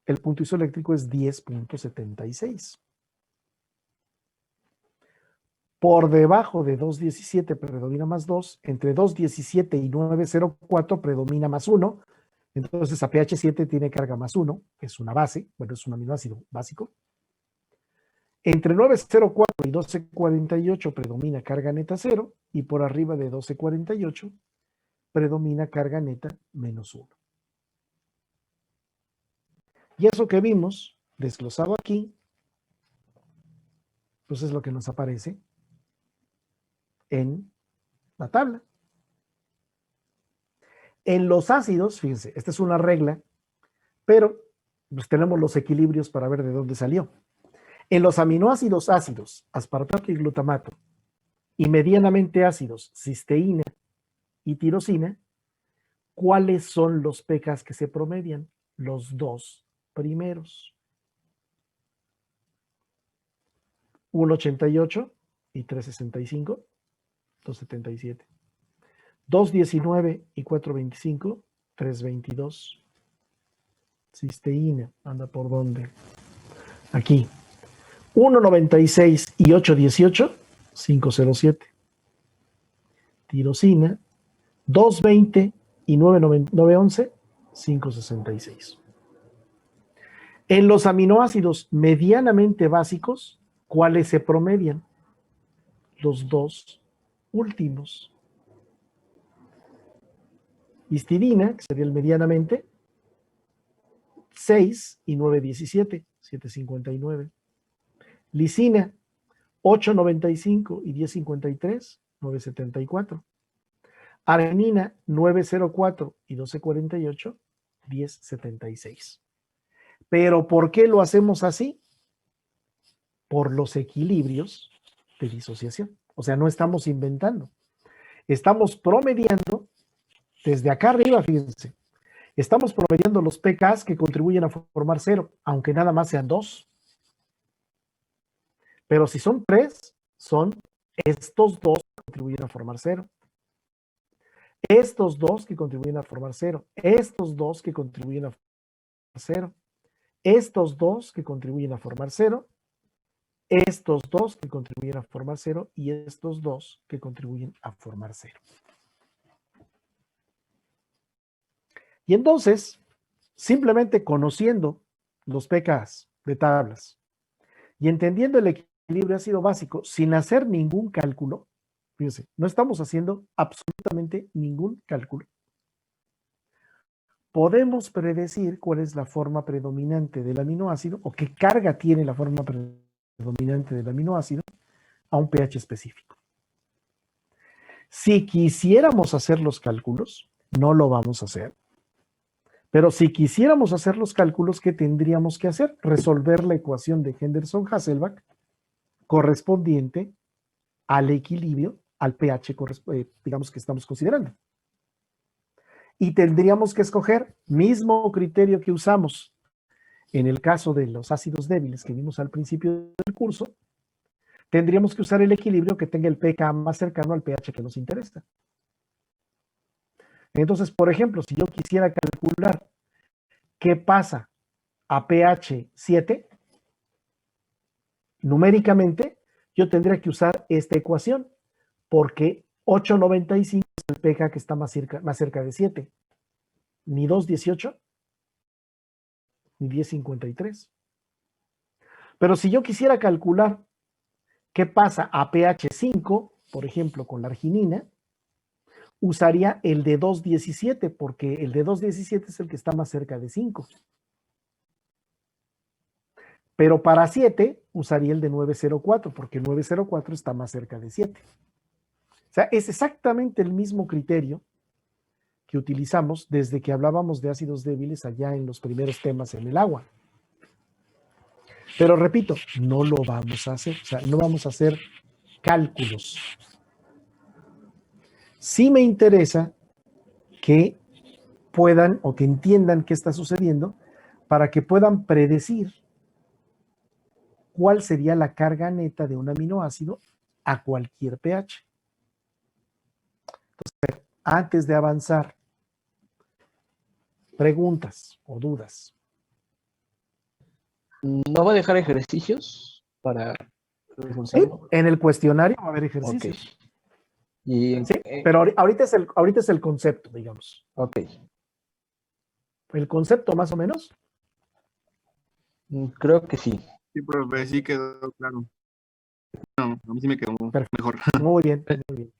El punto isoeléctrico es 10.76. Por debajo de 217 predomina más 2, entre 217 y 904 predomina más 1, entonces a pH 7 tiene carga más 1, es una base, bueno, es un aminoácido básico. Entre 904 y 1248 predomina carga neta 0, y por arriba de 1248 predomina carga neta menos 1. Y eso que vimos, desglosado aquí, pues es lo que nos aparece en la tabla. En los ácidos, fíjense, esta es una regla, pero pues tenemos los equilibrios para ver de dónde salió. En los aminoácidos ácidos, aspartato y glutamato, y medianamente ácidos, cisteína y tirosina, ¿cuáles son los pKs que se promedian? Los dos primeros. 1.88 y 3.65, 2.77. 2.19 y 4.25, 3.22. Cisteína, anda por dónde. Aquí. 1.96 y 8.18, 5.07. Tirosina, 2.20 y 9.11, 5.66. En los aminoácidos medianamente básicos, ¿cuáles se promedian? Los dos últimos. Histidina, que sería el medianamente, 6 y 9.17, 7.59. Lisina, 8.95 y 10.53, 9.74. Arginina, 9.04 y 12.48, 10.76. ¿Pero por qué lo hacemos así? Por los equilibrios de disociación. O sea, no estamos inventando. Estamos promediando desde acá arriba, fíjense. Estamos promediando los pKs que contribuyen a formar 0, aunque nada más sean 2. Pero si son 3, son estos 2 que contribuyen a formar 0. Estos 2 que contribuyen a formar 0. Estos 2 que contribuyen a formar 0. Estos 2 que contribuyen a formar 0. Estos 2 que contribuyen a formar 0. Y estos 2 que contribuyen a formar 0. Y entonces, simplemente conociendo los pKs de tablas y entendiendo el equilibrio ácido básico sin hacer ningún cálculo, fíjense, no estamos haciendo absolutamente ningún cálculo, podemos predecir cuál es la forma predominante del aminoácido o qué carga tiene la forma predominante del aminoácido a un pH específico. Si quisiéramos hacer los cálculos, no lo vamos a hacer. Pero si quisiéramos hacer los cálculos, ¿qué tendríamos que hacer? Resolver la ecuación de Henderson-Hasselbalch correspondiente al equilibrio, al pH, digamos, que estamos considerando. Y tendríamos que escoger mismo criterio que usamos en el caso de los ácidos débiles que vimos al principio del curso. Tendríamos que usar el equilibrio que tenga el pK más cercano al pH que nos interesa. Entonces, por ejemplo, si yo quisiera calcular qué pasa a pH 7, numéricamente, yo tendría que usar esta ecuación, porque 8.95 es el pH que está más cerca de 7. Ni 2.18, ni 10.53. Pero si yo quisiera calcular qué pasa a pH 5, por ejemplo, con la arginina, usaría el de 2.17, porque el de 2.17 es el que está más cerca de 5. Pero para 7 usaría el de 9.04, porque el 9.04 está más cerca de 7. O sea, es exactamente el mismo criterio que utilizamos desde que hablábamos de ácidos débiles allá en los primeros temas en el agua. Pero repito, no lo vamos a hacer, o sea, no vamos a hacer cálculos. Sí me interesa que puedan o que entiendan qué está sucediendo para que puedan predecir cuál sería la carga neta de un aminoácido a cualquier pH. Entonces, antes de avanzar, preguntas o dudas. ¿No va a dejar ejercicios para reforzarlo? En el cuestionario va a haber ejercicios. Ok. Y Sí, pero ahorita es el concepto, digamos. ok. El concepto más o menos. Creo que sí. Sí, profe, sí quedó claro. No, a mí sí me quedó mejor. Muy bien, muy bien.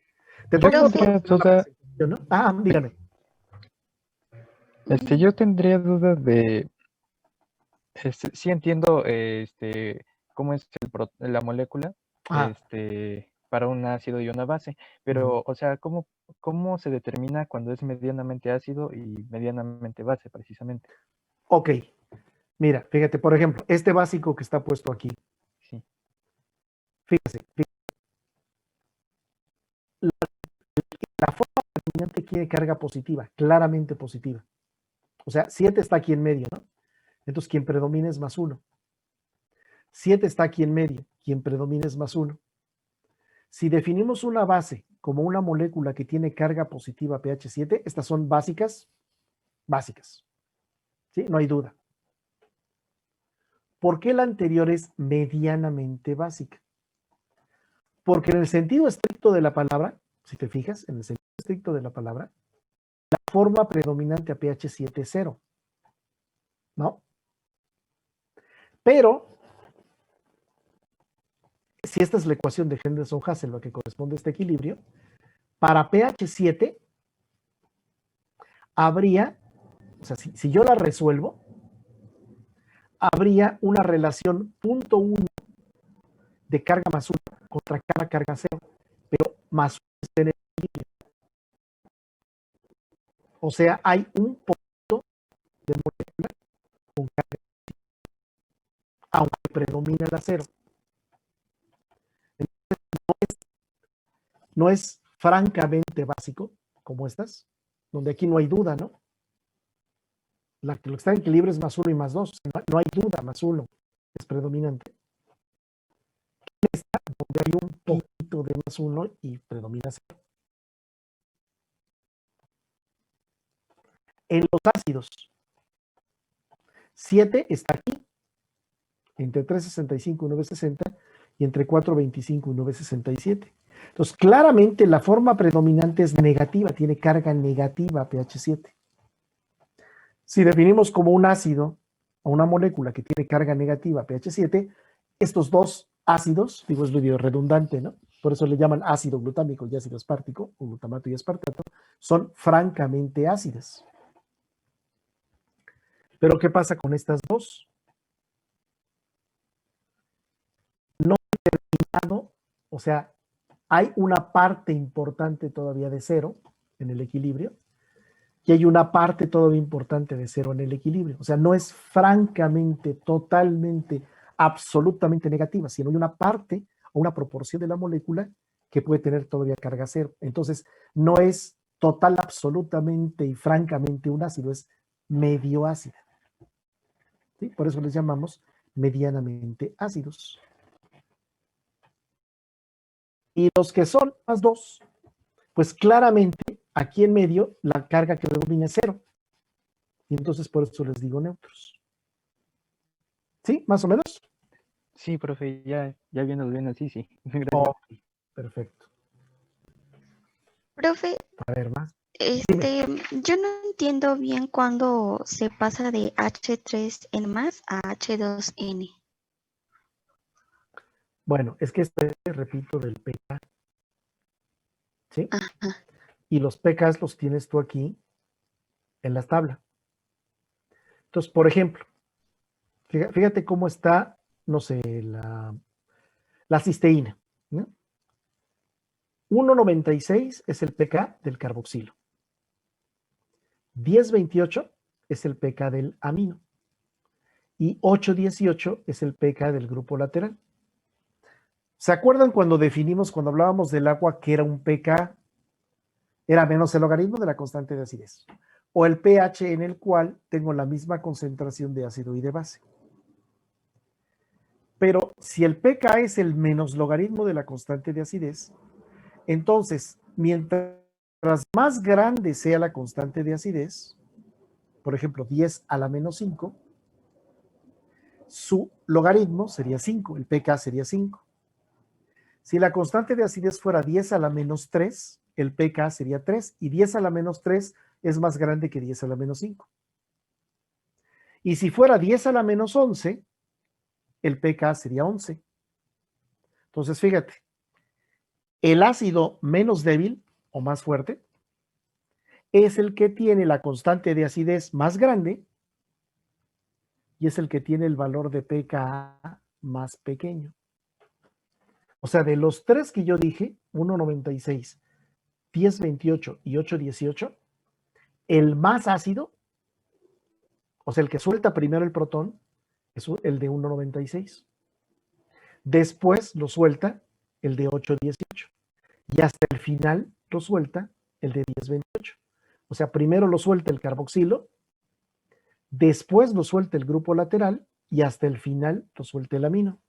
Te Yo toca tendría duda, ¿no? Dígame. yo tendría duda de, sí entiendo, cómo es la molécula, Ah, para un ácido y una base, pero, o sea, ¿cómo se determina cuando es medianamente ácido y medianamente base, precisamente? ok. Mira, fíjate, por ejemplo, este básico que está puesto aquí. Sí. Fíjese, la forma determinante tiene carga positiva, claramente positiva. O sea, 7 está aquí en medio, ¿no? Entonces, quien predomina es +1. 7 está aquí en medio, quien predomina es +1. Si definimos una base como una molécula que tiene carga positiva pH 7, estas son básicas, ¿sí? No hay duda. ¿Por qué la anterior es medianamente básica? Porque en el sentido estricto de la palabra, si te fijas, en el sentido estricto de la palabra, la forma predominante a pH 7 es 0, ¿no? Pero, si esta es la ecuación de Henderson-Hasselbalch que corresponde a este equilibrio, para pH 7 habría, o sea, si yo la resuelvo, habría una relación 0.1 de carga más 1 contra cada carga 0, pero más 1 está en el equilibrio. O sea, hay un punto de molécula con carga, aunque predomina la 0. Entonces, no es francamente básico, como estas, donde aquí no hay duda, ¿no? Lo que está en equilibrio es más 1 y más 2. No hay duda, más 1 es predominante. Esta, donde hay un poquito de más 1 y predomina 0. En los ácidos, 7 está aquí, entre 3.65 y 9.60, y entre 4.25 y 9.67. Entonces, claramente la forma predominante es negativa, tiene carga negativa pH 7. Si definimos como un ácido o una molécula que tiene carga negativa pH 7, estos dos ácidos, digo es medio redundante, ¿no? Por eso le llaman ácido glutámico y ácido aspartico, o glutamato y aspartato, son francamente ácidas. Pero ¿qué pasa con estas dos? No he terminado, o sea, hay una parte importante todavía de 0 en el equilibrio y hay una parte todavía importante de 0 en el equilibrio. O sea, no es francamente, totalmente, absolutamente negativa, sino hay una parte o una proporción de la molécula que puede tener todavía carga 0. Entonces, no es total, absolutamente y francamente un ácido, es medio ácida. ¿Sí? Por eso les llamamos medianamente ácidos. Y los que son más 2, pues claramente aquí en medio la carga que predomina es 0. Y entonces por eso les digo neutros. ¿Sí? ¿Más o menos? Sí, profe, ya viéndolo bien así, sí. Gracias. Oh, perfecto. Profe, A ver, más. yo no entiendo bien cuándo se pasa de H3N más a H2N. Bueno, es que este, repito, del pK. ¿Sí? Ajá. Y los pKs los tienes tú aquí en la tabla. Entonces, por ejemplo, fíjate cómo está, no sé, la cisteína, ¿no? 1.96 es el pK del carboxilo. 10.28 es el pK del amino. Y 8.18 es el pK del grupo lateral. ¿Se acuerdan cuando definimos, cuando hablábamos del agua, que era un pK? Era menos el logaritmo de la constante de acidez. O el pH en el cual tengo la misma concentración de ácido y de base. Pero si el pK es el menos logaritmo de la constante de acidez, entonces, mientras más grande sea la constante de acidez, por ejemplo, 10 a la menos 5, su logaritmo sería 5, el pK sería 5. Si la constante de acidez fuera 10 a la menos 3, el pK sería 3, y 10 a la menos 3 es más grande que 10 a la menos 5. Y si fuera 10 a la menos 11, el pK sería 11. Entonces, fíjate, el ácido menos débil o más fuerte es el que tiene la constante de acidez más grande y es el que tiene el valor de pKa más pequeño. O sea, de los tres que yo dije, 1.96, 10.28 y 8.18, el más ácido, o sea, el que suelta primero el protón, es el de 1.96. Después lo suelta el de 8.18. Y hasta el final lo suelta el de 10.28. O sea, primero lo suelta el carboxilo, después lo suelta el grupo lateral y hasta el final lo suelta el amino.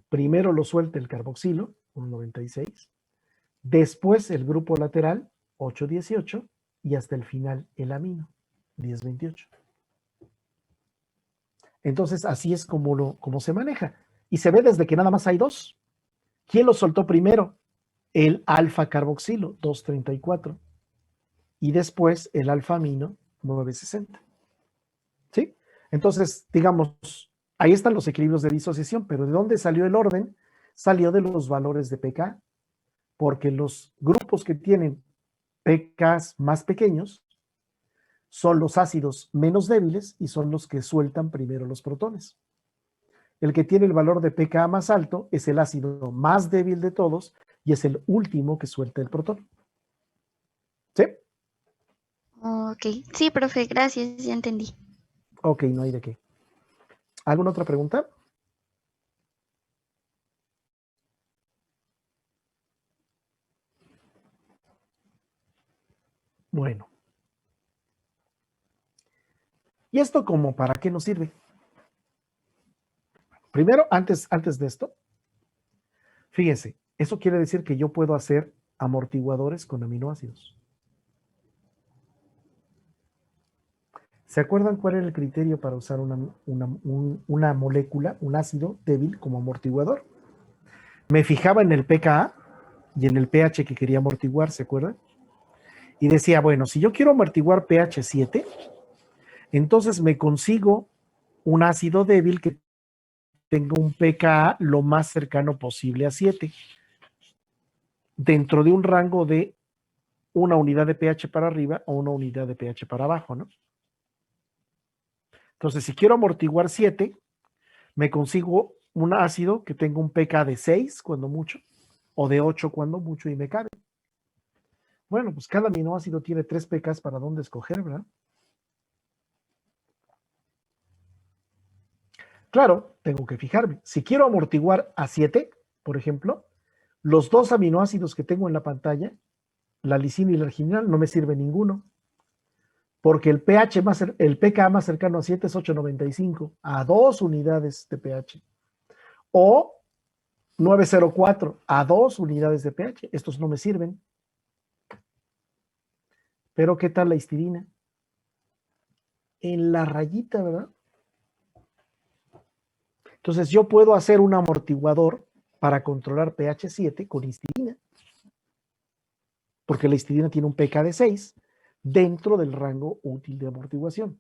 Primero lo suelta el carboxilo, 1.96, después el grupo lateral, 8.18, y hasta el final el amino, 10.28. Entonces, así es como se maneja. Y se ve desde que nada más hay dos. ¿Quién lo soltó primero? El alfa-carboxilo, 234. Y después el alfa-amino, 960. ¿Sí? Entonces, digamos, ahí están los equilibrios de disociación, pero ¿de dónde salió el orden? Salió de los valores de pK, porque los grupos que tienen pKs más pequeños son los ácidos menos débiles y son los que sueltan primero los protones. El que tiene el valor de pK más alto es el ácido más débil de todos y es el último que suelta el protón. ¿Sí? Ok, sí, profe, gracias, ya entendí. Ok, no hay de qué. ¿Alguna otra pregunta? Bueno. ¿Y esto como para qué nos sirve? Primero, antes de esto, fíjense, eso quiere decir que yo puedo hacer amortiguadores con aminoácidos. ¿Se acuerdan cuál era el criterio para usar una molécula, un ácido débil como amortiguador? Me fijaba en el pKa y en el pH que quería amortiguar, ¿se acuerdan? Y decía, bueno, si yo quiero amortiguar pH 7, entonces me consigo un ácido débil que tenga un pKa lo más cercano posible a 7, dentro de un rango de una unidad de pH para arriba o una unidad de pH para abajo, ¿no? Entonces, si quiero amortiguar 7, me consigo un ácido que tenga un pK de 6 cuando mucho, o de 8 cuando mucho y me cabe. Bueno, pues cada aminoácido tiene 3 pKs para dónde escoger, ¿verdad? Claro, tengo que fijarme. Si quiero amortiguar a 7, por ejemplo, los dos aminoácidos que tengo en la pantalla, la lisina y la arginina, no me sirve ninguno. Porque el pK más cercano a 7 es 895, a 2 unidades de pH. O 904, a 2 unidades de pH. Estos no me sirven. Pero ¿qué tal la histidina? En la rayita, ¿verdad? Entonces yo puedo hacer un amortiguador para controlar pH 7 con histidina. Porque la histidina tiene un pK de 6 dentro del rango útil de amortiguación.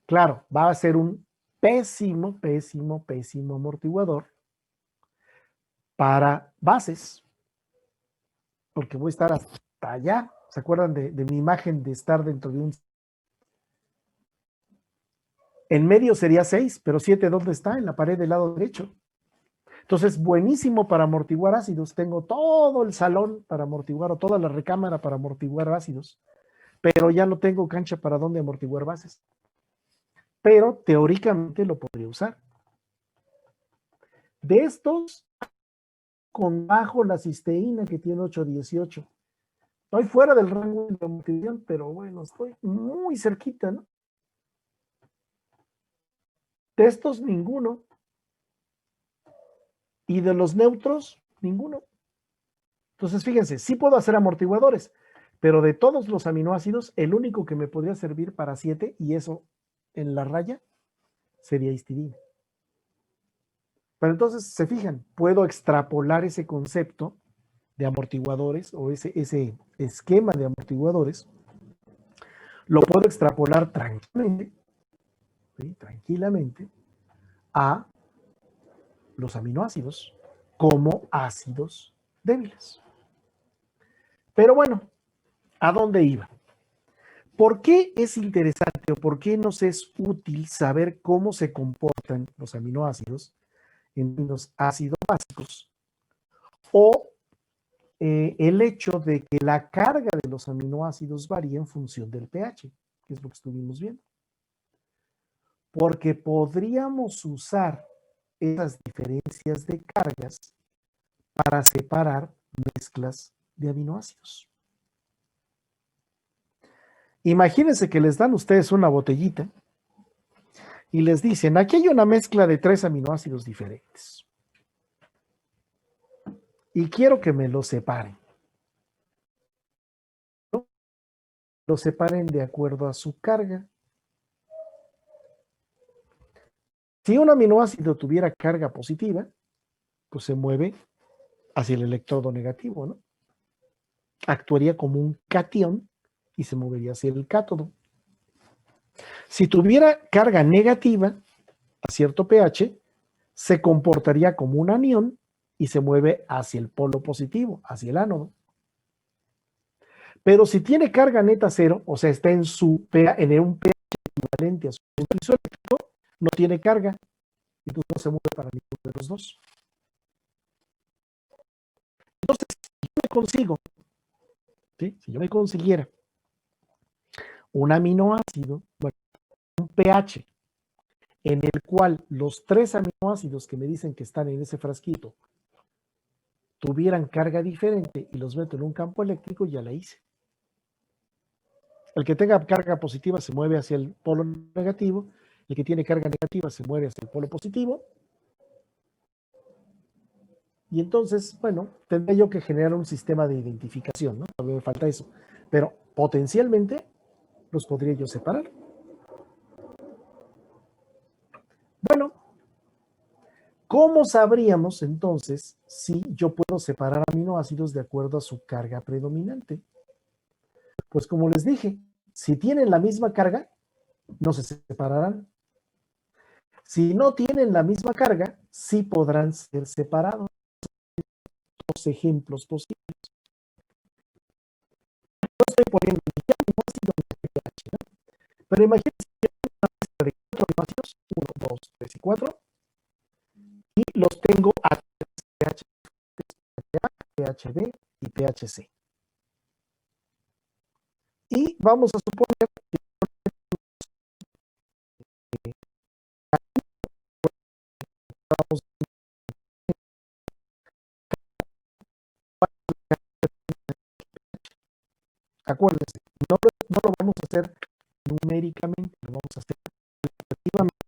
Claro, va a ser un pésimo amortiguador para bases, porque voy a estar hasta allá. ¿Se acuerdan de mi imagen de estar dentro de un... En medio sería 6, pero 7, ¿dónde está? En la pared del lado derecho. Entonces, buenísimo para amortiguar ácidos. Tengo todo el salón para amortiguar, o toda la recámara para amortiguar ácidos, pero ya no tengo cancha para dónde amortiguar bases. Pero teóricamente lo podría usar. De estos, con bajo la cisteína que tiene 818. Estoy fuera del rango de amortiguación, pero bueno, estoy muy cerquita, ¿no? De estos, ninguno. Y de los neutros, ninguno. Entonces, fíjense, sí puedo hacer amortiguadores, pero de todos los aminoácidos, el único que me podría servir para 7, y eso en la raya, sería histidina. Pero entonces, se fijan, puedo extrapolar ese concepto de amortiguadores o ese esquema de amortiguadores, lo puedo extrapolar tranquilamente, ¿sí? Tranquilamente a los aminoácidos como ácidos débiles. Pero bueno, ¿a dónde iba? ¿Por qué es interesante o por qué nos es útil saber cómo se comportan los aminoácidos en los ácidos básicos? O el hecho de que la carga de los aminoácidos varía en función del pH, que es lo que estuvimos viendo. Porque podríamos usar esas diferencias de cargas para separar mezclas de aminoácidos. Imagínense que les dan ustedes una botellita y les dicen, aquí hay una mezcla de 3 aminoácidos diferentes. Y quiero que me los separen. Los separen de acuerdo a su carga. Si un aminoácido tuviera carga positiva, pues se mueve hacia el electrodo negativo, ¿no? Actuaría como un catión y se movería hacia el cátodo. Si tuviera carga negativa a cierto pH, se comportaría como un anión y se mueve hacia el polo positivo, hacia el ánodo. Pero si tiene carga neta cero, o sea, está en un pH equivalente a su impulso eléctrico, no tiene carga, entonces no se mueve para ninguno de los dos. Entonces, si yo me consiguiera un aminoácido, bueno, un pH en el cual los 3 aminoácidos que me dicen que están en ese frasquito tuvieran carga diferente y los meto en un campo eléctrico, ya la hice. El que tenga carga positiva se mueve hacia el polo negativo, el que tiene carga negativa se mueve hacia el polo positivo. Y entonces, bueno, tendría yo que generar un sistema de identificación, ¿no? Todavía me falta eso. Pero potencialmente los podría yo separar. Bueno, ¿cómo sabríamos entonces si yo puedo separar aminoácidos de acuerdo a su carga predominante? Pues como les dije, si tienen la misma carga, no se separarán. Si no tienen la misma carga, sí podrán ser separados. Dos ejemplos posibles. No estoy poniendo ni aminoácido ni pH, ¿no? Pero imagínense que hay una mezcla de 4 aminoácidos, 1, 2, 3 y 4, y los tengo a pH, pH B y pH C. Y vamos a suponer que vamos acuérdense, no lo vamos a hacer numéricamente, lo vamos a hacer relativamente,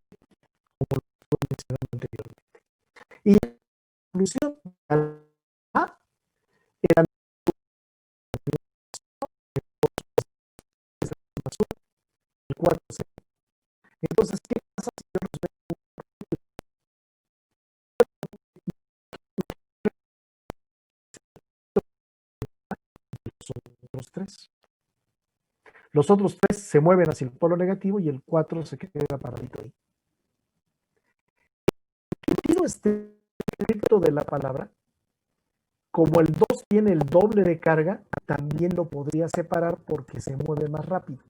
como lo estuve mencionando anteriormente. Y la conclusión A era el 4C. Entonces, ¿qué pasa si yo los veo los 3? Los otros 3 se mueven hacia el polo negativo y el 4 se queda paradito ahí. El sentido estricto de la palabra, como el 2 tiene el doble de carga, también lo podría separar porque se mueve más rápido.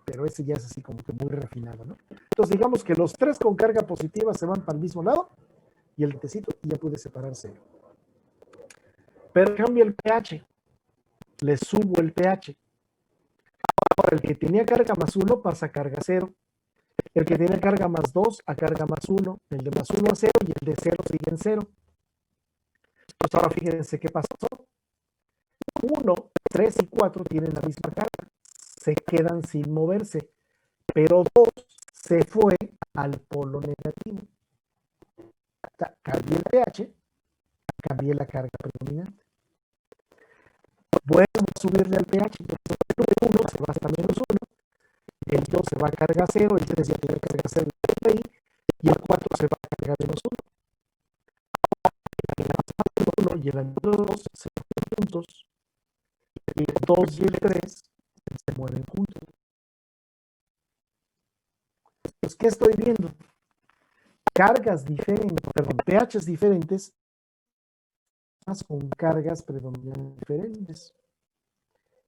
Pero ese ya es así como que muy refinado, ¿no? Entonces digamos que los 3 con carga positiva se van para el mismo lado y el tecito ya puede separarse. Pero cambia el pH, le subo el pH. Ahora el que tenía carga más 1 pasa a carga 0. El que tiene carga más 2 a carga más 1. El de más 1 a 0 y el de 0 sigue en 0. Pues ahora fíjense qué pasó. 1, 3 y 4 tienen la misma carga. Se quedan sin moverse. Pero 2 se fue al polo negativo. Cambié el pH, cambié la carga predominante. Vuelvo a subirle al pH. Entonces el 1 se va hasta menos 1. El 2 se va a carga 0. El 3 ya tiene carga 0 ahí. Y el 4 se va a carga menos 1. El 1 y el 2 se mueven juntos. El 2 y el 3 se mueven juntos. Pues, ¿qué estoy viendo? Cargas diferentes, pHs diferentes, más con cargas predominantes diferentes.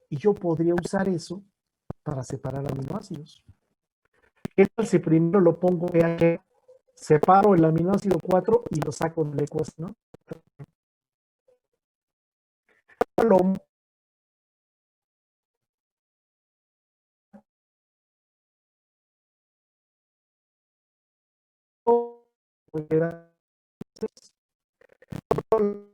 Y yo podría usar eso para separar aminoácidos. ¿Qué tal si primero lo pongo pH, separo el aminoácido 4 y lo saco de la ecuación, ¿no? Lo